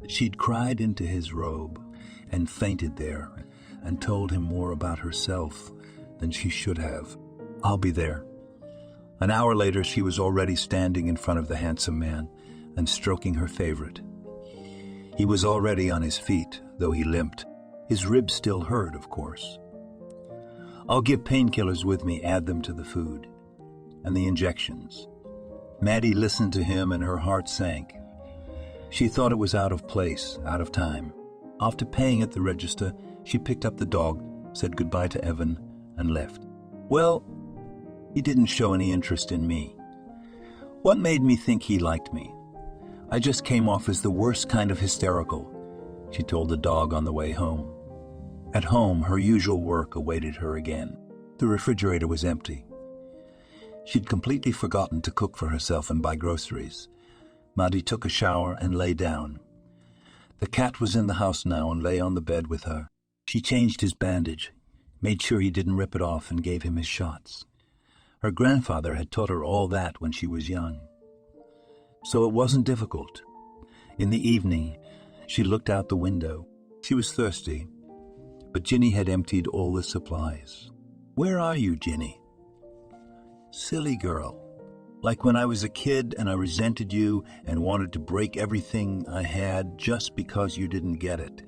She'd cried into his robe and fainted there and told him more about herself than she should have. I'll be there. An hour later, she was already standing in front of the handsome man and stroking her favorite. He was already on his feet, though he limped. His ribs still hurt, of course. I'll give painkillers with me, add them to the food. And the injections. Maddie listened to him and her heart sank. She thought it was out of place, out of time. After paying at the register, she picked up the dog, said goodbye to Evan, and left. Well, He didn't show any interest in me. What made me think he liked me? I just came off as the worst kind of hysterical, she told the dog on the way home. At home, her usual work awaited her again. The refrigerator was empty. She'd completely forgotten to cook for herself and buy groceries. Maddie took a shower and lay down. The cat was in the house now and lay on the bed with her. She changed his bandage, made sure he didn't rip it off, and gave him his shots. Her grandfather had taught her all that when she was young. So it wasn't difficult. In the evening, she looked out the window. She was thirsty, but Ginny had emptied all the supplies. "Where are you, Ginny?" "Silly girl. Like when I was a kid and I resented you and wanted to break everything I had just because you didn't get it.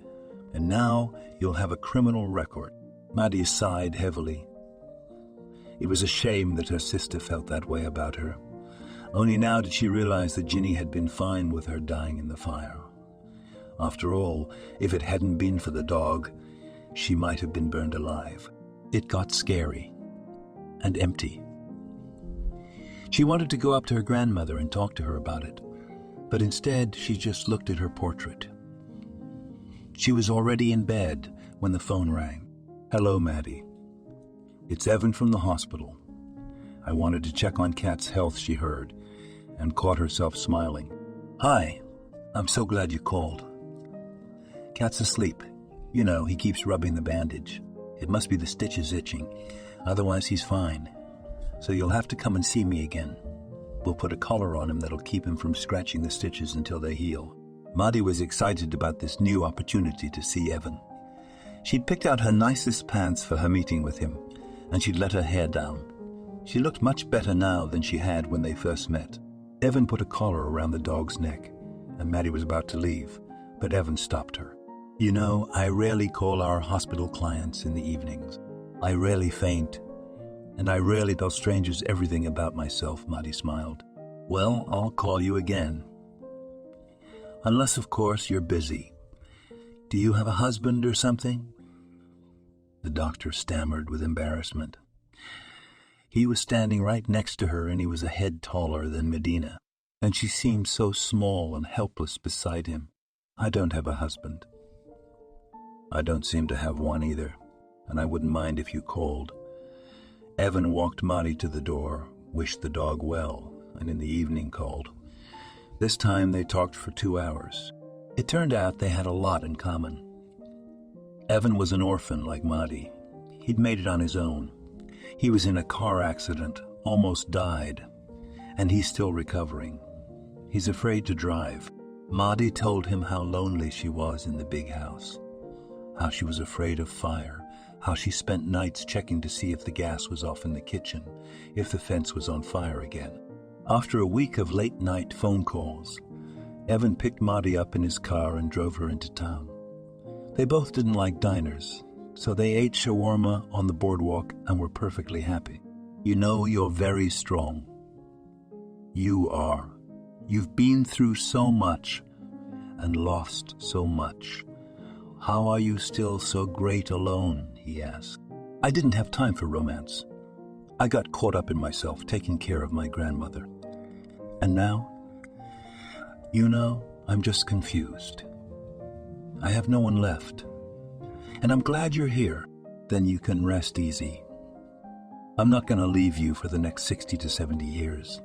And now you'll have a criminal record." Maddie sighed heavily. It was a shame that her sister felt that way about her. Only now did she realize that Ginny had been fine with her dying in the fire. After all, if it hadn't been for the dog, she might have been burned alive. It got scary and empty. She wanted to go up to her grandmother and talk to her about it, but instead she just looked at her portrait. She was already in bed when the phone rang. "Hello, Maddie. It's Evan from the hospital. I wanted to check on Kat's health," she heard, and caught herself smiling. "Hi, I'm so glad you called. Kat's asleep. You know, he keeps rubbing the bandage. It must be the stitches itching. Otherwise, he's fine. So you'll have to come and see me again. We'll put a collar on him that'll keep him from scratching the stitches until they heal." Maddie was excited about this new opportunity to see Evan. She'd picked out her nicest pants for her meeting with him, and she'd let her hair down. She looked much better now than she had when they first met. Evan put a collar around the dog's neck, and Maddie was about to leave, but Evan stopped her. "You know, I rarely call our hospital clients in the evenings. I rarely faint, and I rarely tell strangers everything about myself," Maddie smiled. "Well, I'll call you again. Unless, of course, you're busy. Do you have a husband or something?" The doctor stammered with embarrassment. He was standing right next to her, and he was a head taller than Medina, and she seemed so small and helpless beside him. "I don't have a husband." "I don't seem to have one either, and I wouldn't mind if you called." Evan walked Maddie to the door, wished the dog well, and in the evening called. This time they talked for 2 hours. It turned out they had a lot in common. Evan was an orphan like Maddie. He'd made it on his own. He was in a car accident, almost died, and he's still recovering. He's afraid to drive. Maddie told him how lonely she was in the big house, how she was afraid of fire, how she spent nights checking to see if the gas was off in the kitchen, if the fence was on fire again. After a week of late-night phone calls, Evan picked Maddie up in his car and drove her into town. They both didn't like diners, so they ate shawarma on the boardwalk and were perfectly happy. "You know, you're very strong." "You are. You've been through so much and lost so much. How are you still so great alone?" he asked. "I didn't have time for romance. I got caught up in myself, taking care of my grandmother. And now, you know, I'm just confused. I have no one left. And I'm glad you're here. Then you can rest easy. I'm not going to leave you for the next 60 to 70 years.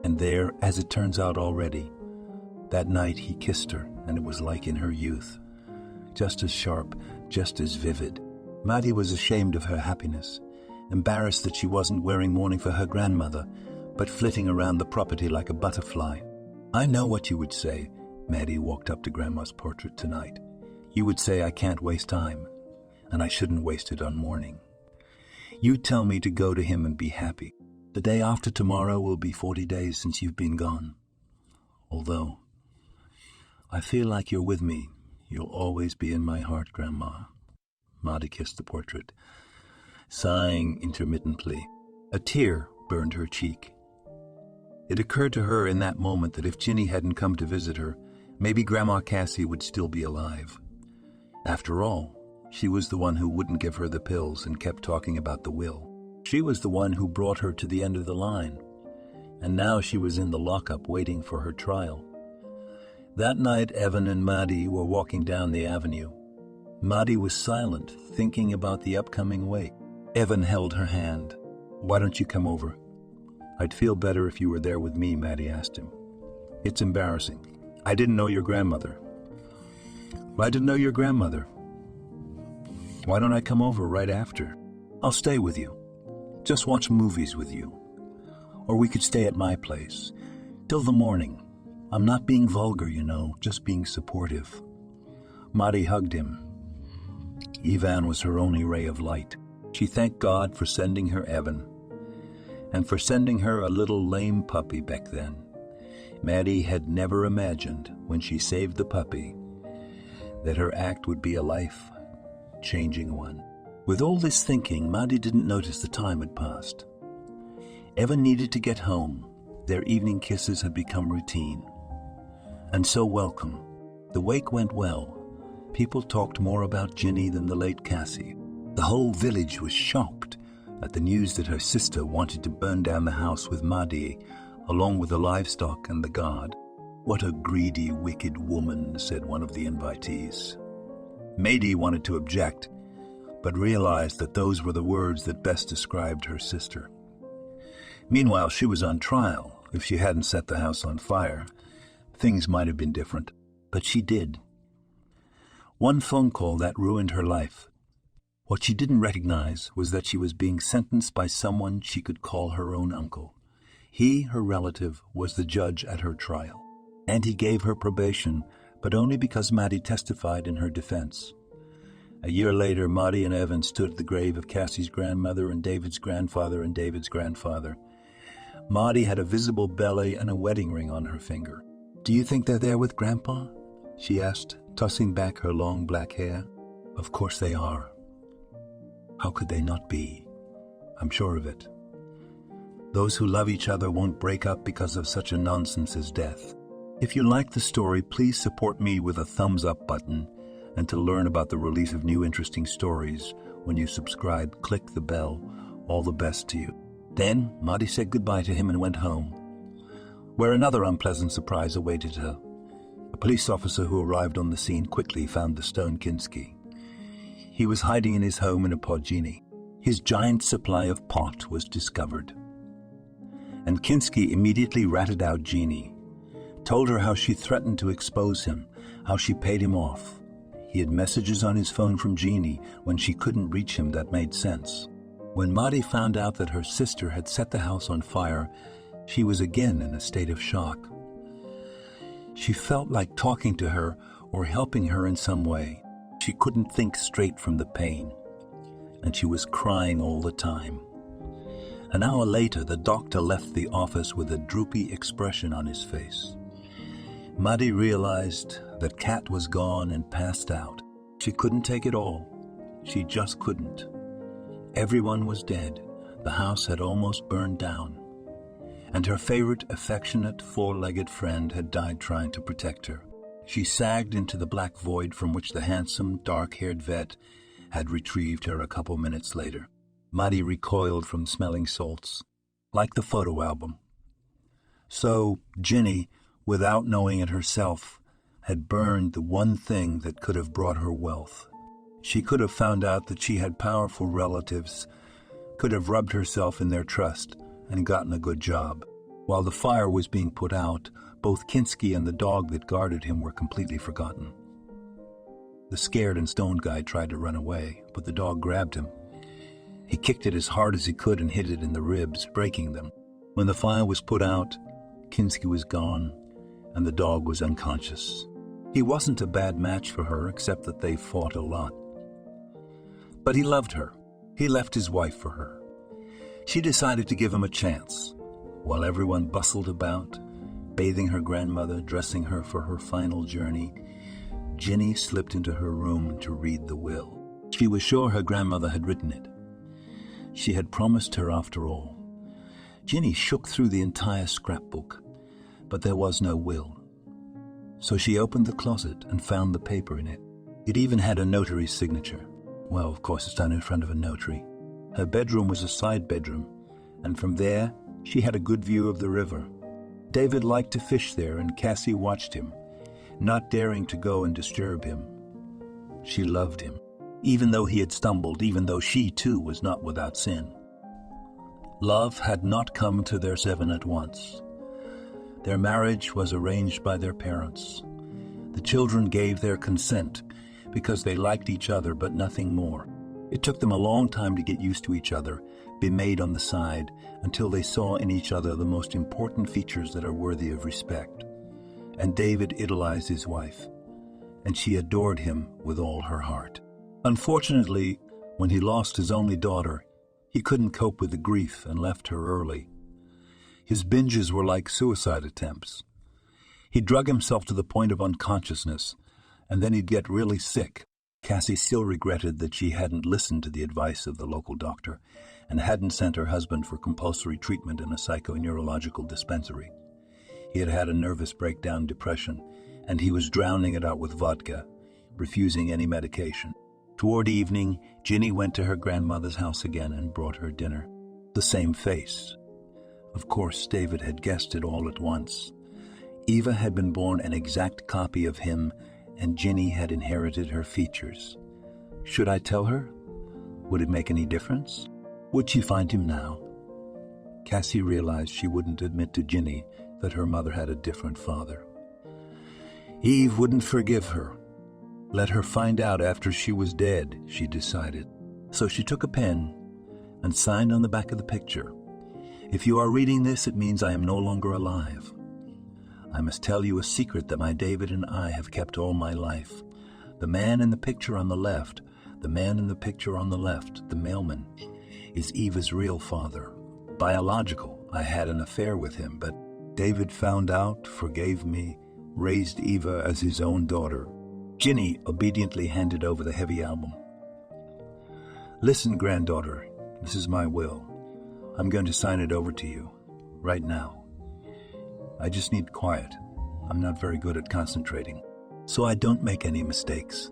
And there, as it turns out already, that night he kissed her, and it was like in her youth. Just as sharp, just as vivid. Maddie was ashamed of her happiness, embarrassed that she wasn't wearing mourning for her grandmother, but flitting around the property like a butterfly. "I know what you would say." Maddie walked up to Grandma's portrait tonight. "You would say I can't waste time, and I shouldn't waste it on mourning. You'd tell me to go to him and be happy. The day after tomorrow will be 40 days since you've been gone. Although, I feel like you're with me. You'll always be in my heart, Grandma." Maddie kissed the portrait, sighing intermittently. A tear burned her cheek. It occurred to her in that moment that if Ginny hadn't come to visit her, maybe Grandma Cassie would still be alive. After all, she was the one who wouldn't give her the pills and kept talking about the will. She was the one who brought her to the end of the line, and now she was in the lockup waiting for her trial. That night, Evan and Maddie were walking down the avenue. Maddie was silent, thinking about the upcoming wake. Evan held her hand. "Why don't you come over?" "I'd feel better if you were there with me," Maddie asked him. "It's embarrassing. I didn't know your grandmother." "I didn't know your grandmother. Why don't I come over right after? I'll stay with you. Just watch movies with you. Or we could stay at my place. Till the morning. I'm not being vulgar, you know, just being supportive." Maddie hugged him. Ivan was her only ray of light. She thanked God for sending her Evan, and for sending her a little lame puppy back then. Maddie had never imagined, when she saved the puppy, that her act would be a life-changing one. With all this thinking, Maddie didn't notice the time had passed. Evan needed to get home. Their evening kisses had become routine, and so welcome. The wake went well. People talked more about Ginny than the late Cassie. The whole village was shocked at the news that her sister wanted to burn down the house with Maddie, along with the livestock and the guard. "What a greedy, wicked woman," said one of the invitees. Maddie wanted to object, but realized that those were the words that best described her sister. Meanwhile, she was on trial. If she hadn't set the house on fire, things might have been different, but she did. One phone call that ruined her life. What she didn't recognize was that she was being sentenced by someone she could call her own uncle. He, her relative, was the judge at her trial, and he gave her probation, but only because Maddie testified in her defense. A year later, Maddie and Evan stood at the grave of Cassie's grandmother and David's grandfather and David's grandfather. Maddie had a visible belly and a wedding ring on her finger. "Do you think they're there with Grandpa?" she asked, tossing back her long black hair. "Of course they are. How could they not be? I'm sure of it. Those who love each other won't break up because of such a nonsense as death." If you like the story, please support me with a thumbs up button, and to learn about the release of new interesting stories, when you subscribe, click the bell. All the best to you. Then Maddie said goodbye to him and went home, where another unpleasant surprise awaited her. A police officer who arrived on the scene quickly found the stone Kinski. He was hiding in his home in a Podgini. His giant supply of pot was discovered, and Kinski immediately ratted out Jeannie, told her how she threatened to expose him, how she paid him off. He had messages on his phone from Jeannie when she couldn't reach him that made sense. When Maddie found out that her sister had set the house on fire, she was again in a state of shock. She felt like talking to her or helping her in some way. She couldn't think straight from the pain, and she was crying all the time. An hour later, the doctor left the office with a droopy expression on his face. Maddie realized that Kat was gone and passed out. She couldn't take it all. She just couldn't. Everyone was dead. The house had almost burned down, and her favorite, affectionate, four-legged friend had died trying to protect her. She sagged into the black void from which the handsome, dark-haired vet had retrieved her a couple minutes later. Maddie recoiled from smelling salts, like the photo album. So Ginny, without knowing it herself, had burned the one thing that could have brought her wealth. She could have found out that she had powerful relatives, could have rubbed herself in their trust, and gotten a good job. While the fire was being put out, both Kinski and the dog that guarded him were completely forgotten. The scared and stoned guy tried to run away, but the dog grabbed him. He kicked it as hard as he could and hit it in the ribs, breaking them. When the fire was put out, Kinski was gone, and the dog was unconscious. He wasn't a bad match for her, except that they fought a lot. But he loved her. He left his wife for her. She decided to give him a chance. While everyone bustled about, bathing her grandmother, dressing her for her final journey, Ginny slipped into her room to read the will. She was sure her grandmother had written it. She had promised her after all. Ginny shook through the entire scrapbook, but there was no will. So she opened the closet and found the paper in it. It even had a notary's signature. Well, of course, it's done in front of a notary. Her bedroom was a side bedroom, and from there she had a good view of the river. David liked to fish there, and Cassie watched him, not daring to go and disturb him. She loved him, even though he had stumbled, even though she too was not without sin. Love had not come to their seven at once. Their marriage was arranged by their parents. The children gave their consent because they liked each other, but nothing more. It took them a long time to get used to each other, be made on the side, until they saw in each other the most important features that are worthy of respect. And David idolized his wife, and she adored him with all her heart. Unfortunately, when he lost his only daughter, he couldn't cope with the grief and left her early. His binges were like suicide attempts. He drug himself to the point of unconsciousness, and then he'd get really sick. Cassie still regretted that she hadn't listened to the advice of the local doctor and hadn't sent her husband for compulsory treatment in a psychoneurological dispensary. He had had a nervous breakdown depression, and he was drowning it out with vodka, refusing any medication. Toward evening, Ginny went to her grandmother's house again and brought her dinner. The same face. Of course, David had guessed it all at once. Eva had been born an exact copy of him, and Ginny had inherited her features. Should I tell her? Would it make any difference? Would she find him now? Cassie realized she wouldn't admit to Ginny that her mother had a different father. Eve wouldn't forgive her. Let her find out after she was dead, she decided. So she took a pen and signed on the back of the picture. If you are reading this, it means I am no longer alive. I must tell you a secret that my David and I have kept all my life. The man in the picture on the left, the mailman, is Eva's real father. Biological, I had an affair with him, but David found out, forgave me, raised Eva as his own daughter. Ginny obediently handed over the heavy album. Listen, granddaughter, this is my will. I'm going to sign it over to you, right now. I just need quiet. I'm not very good at concentrating, so I don't make any mistakes.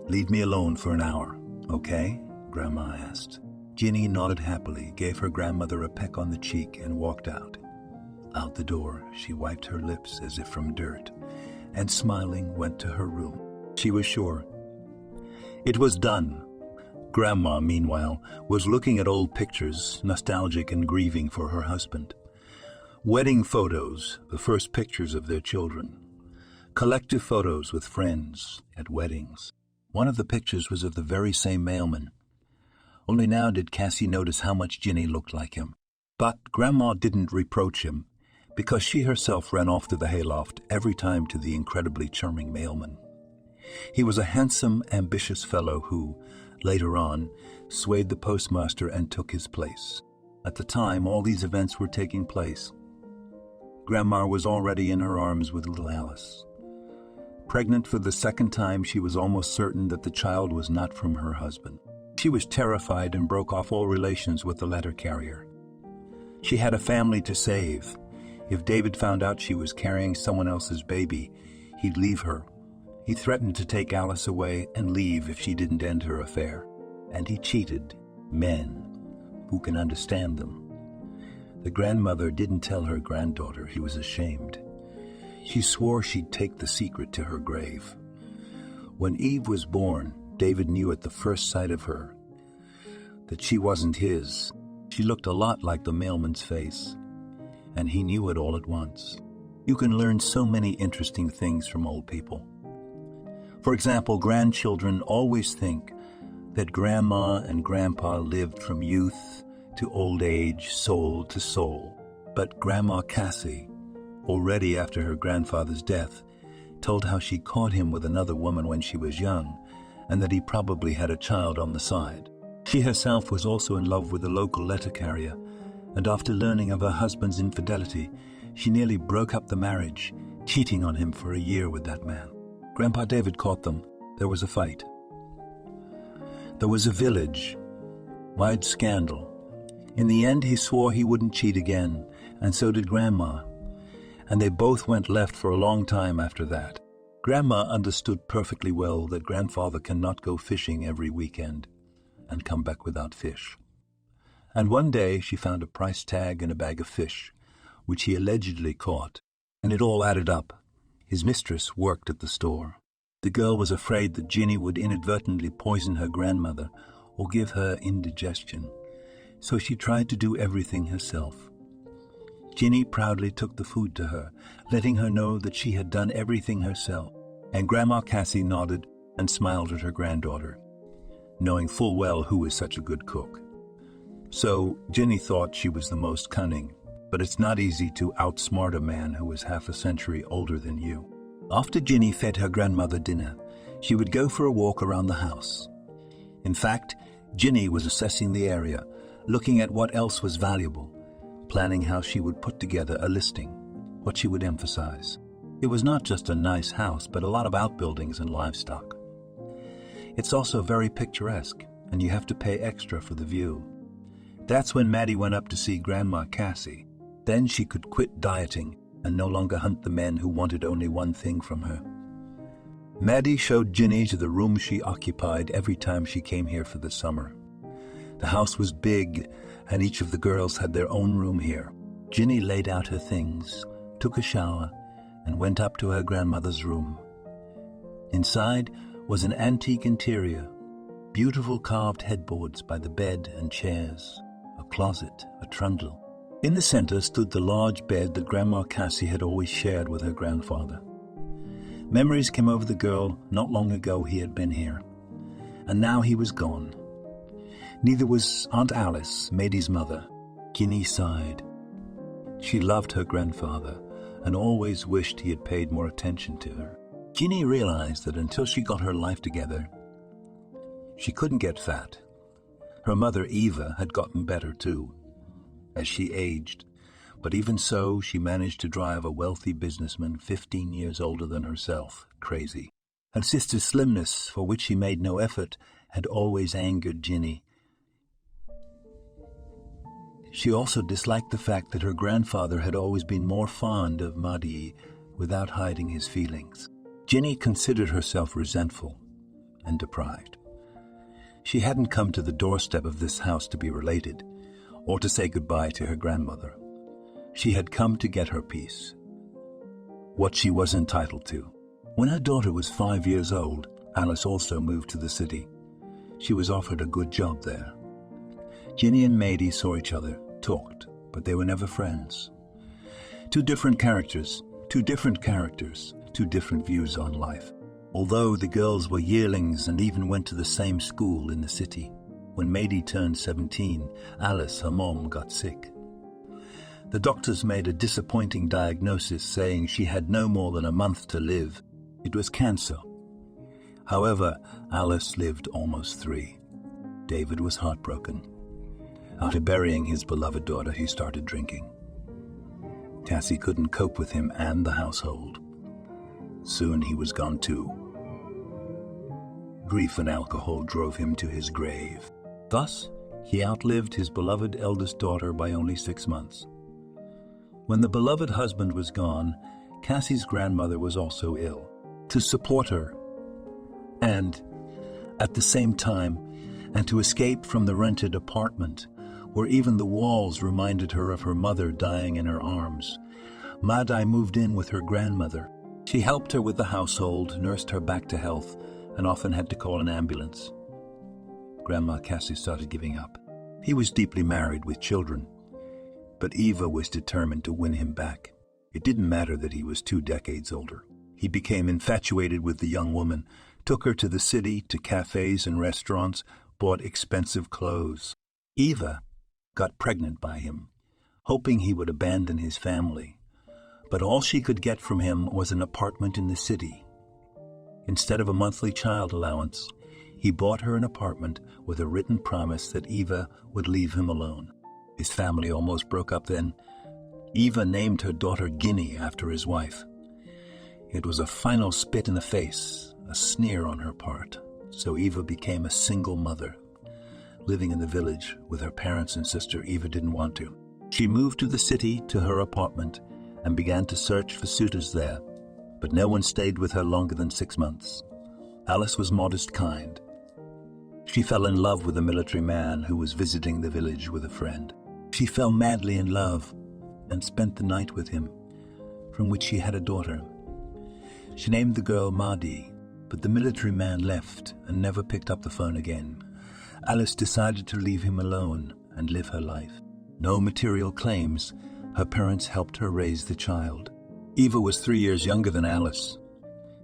Leave me alone for an hour, okay? Grandma asked. Ginny nodded happily, gave her grandmother a peck on the cheek, and walked out. Out the door, she wiped her lips as if from dirt, and smiling went to her room. She was sure. It was done. Grandma, meanwhile, was looking at old pictures, nostalgic and grieving for her husband. Wedding photos, the first pictures of their children. Collective photos with friends at weddings. One of the pictures was of the very same mailman. Only now did Cassie notice how much Ginny looked like him. But Grandma didn't reproach him, because she herself ran off to the hayloft every time to the incredibly charming mailman. He was a handsome, ambitious fellow who, later on, swayed the postmaster and took his place. At the time all these events were taking place, Grandma was already in her arms with little Alice. Pregnant for the second time, she was almost certain that the child was not from her husband. She was terrified and broke off all relations with the letter carrier. She had a family to save. If David found out she was carrying someone else's baby, he'd leave her. He threatened to take Alice away and leave if she didn't end her affair. And he cheated men. Who can understand them? The grandmother didn't tell her granddaughter he was ashamed. She swore she'd take the secret to her grave. When Eve was born, David knew at the first sight of her that she wasn't his. She looked a lot like the mailman's face, and he knew it all at once. You can learn so many interesting things from old people. For example, grandchildren always think that Grandma and Grandpa lived from youth to old age, soul to soul. But Grandma Cassie, already after her grandfather's death, told how she caught him with another woman when she was young, and that he probably had a child on the side. She herself was also in love with the local letter carrier, and after learning of her husband's infidelity, she nearly broke up the marriage, cheating on him for a year with that man. Grandpa David caught them. There was a fight. There was a village. Wide scandal. In the end, he swore he wouldn't cheat again, and so did Grandma. And they both went left for a long time after that. Grandma understood perfectly well that grandfather cannot go fishing every weekend. and come back without fish. And one day she found a price tag and a bag of fish, which he allegedly caught, and it all added up. His mistress worked at the store. The girl was afraid that Ginny would inadvertently poison her grandmother or give her indigestion, so she tried to do everything herself. Ginny proudly took the food to her, letting her know that she had done everything herself, and Grandma Cassie nodded and smiled at her granddaughter, knowing full well who was such a good cook. So Ginny thought she was the most cunning, but it's not easy to outsmart a man who is half a century older than you. After Ginny fed her grandmother dinner, she would go for a walk around the house. In fact, Ginny was assessing the area, looking at what else was valuable, planning how she would put together a listing, what she would emphasize. It was not just a nice house, but a lot of outbuildings and livestock. It's also very picturesque, and you have to pay extra for the view. That's when Maddie went up to see Grandma Cassie. Then she could quit dieting and no longer hunt the men who wanted only one thing from her. Maddie showed Ginny to the room she occupied every time she came here for the summer. The house was big, and each of the girls had their own room here. Ginny laid out her things, took a shower, and went up to her grandmother's room. Inside was an antique interior, beautiful carved headboards by the bed and chairs, a closet, a trundle. In the center stood the large bed that Grandma Cassie had always shared with her grandfather. Memories came over the girl. Not long ago he had been here, and now he was gone. Neither was Aunt Alice, Maidie's mother. Ginny sighed. She loved her grandfather and always wished he had paid more attention to her. Ginny realized that until she got her life together, she couldn't get fat. Her mother, Eva, had gotten better too, as she aged, but even so, she managed to drive a wealthy businessman 15 years older than herself crazy. Her sister's slimness, for which she made no effort, had always angered Ginny. She also disliked the fact that her grandfather had always been more fond of Maddie without hiding his feelings. Ginny considered herself resentful and deprived. She hadn't come to the doorstep of this house to be related, or to say goodbye to her grandmother. She had come to get her peace, what she was entitled to. When her daughter was 5 years old, Alice also moved to the city. She was offered a good job there. Ginny and Maidie saw each other, talked, but they were never friends. Two different characters, two different views on life. Although the girls were yearlings and even went to the same school in the city. When Maidie turned 17, Alice, her mom, got sick. The doctors made a disappointing diagnosis, saying she had no more than a month to live. It was cancer. However, Alice lived almost 3. David was heartbroken. After burying his beloved daughter, he started drinking. Cassie couldn't cope with him and the household. Soon he was gone too. Grief and alcohol drove him to his grave. Thus, he outlived his beloved eldest daughter by only 6 months. When the beloved husband was gone, Cassie's grandmother was also ill. To support her, and at the same time, and to escape from the rented apartment, where even the walls reminded her of her mother dying in her arms, Maddie moved in with her grandmother. She helped her with the household, nursed her back to health, and often had to call an ambulance. Grandma Cassie started giving up. He was deeply married with children, but Eva was determined to win him back. It didn't matter that he was 2 decades older. He became infatuated with the young woman, took her to the city, to cafes and restaurants, bought expensive clothes. Eva got pregnant by him, hoping he would abandon his family. But all she could get from him was an apartment in the city. Instead of a monthly child allowance, he bought her an apartment with a written promise that Eva would leave him alone. His family almost broke up then. Eva named her daughter Ginny after his wife. It was a final spit in the face, a sneer on her part. So Eva became a single mother, living in the village with her parents and sister. Eva didn't want to. She moved to the city, to her apartment, and began to search for suitors there, but no one stayed with her longer than 6 months. Alice was modest, kind. She fell in love with a military man who was visiting the village with a friend. She fell madly in love and spent the night with him, from which she had a daughter. She named the girl Mahdi, but the military man left and never picked up the phone again. Alice decided to leave him alone and live her life. No material claims. Her parents helped her raise the child. Eva was 3 years younger than Alice,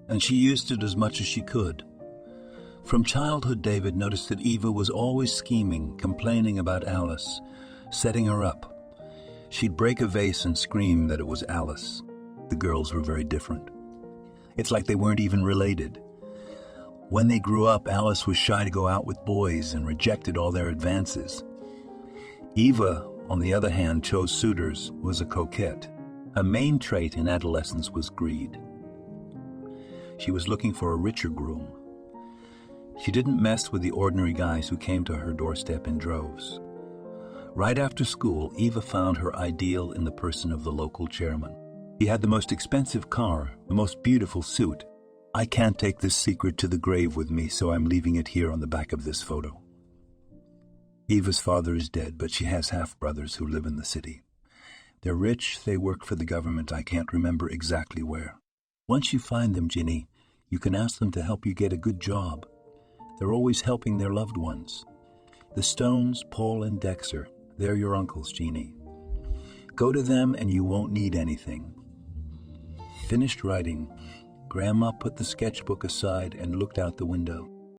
and she used it as much as she could. From childhood, David noticed that Eva was always scheming, complaining about Alice, setting her up. She'd break a vase and scream that it was Alice. The girls were very different. It's like they weren't even related. When they grew up, Alice was shy to go out with boys and rejected all their advances. Eva, on the other hand, chose suitors, was a coquette. Her main trait in adolescence was greed. She was looking for a richer groom. She didn't mess with the ordinary guys who came to her doorstep in droves. Right after school, Eva found her ideal in the person of the local chairman. He had the most expensive car, the most beautiful suit. I can't take this secret to the grave with me, so I'm leaving it here on the back of this photo. Eva's father is dead, but she has half-brothers who live in the city. They're rich, they work for the government, I can't remember exactly where. Once you find them, Ginny, you can ask them to help you get a good job. They're always helping their loved ones. The Stones, Paul and Dexter, they're your uncles, Jeannie. Go to them and you won't need anything. Finished writing, Grandma put the sketchbook aside and looked out the window.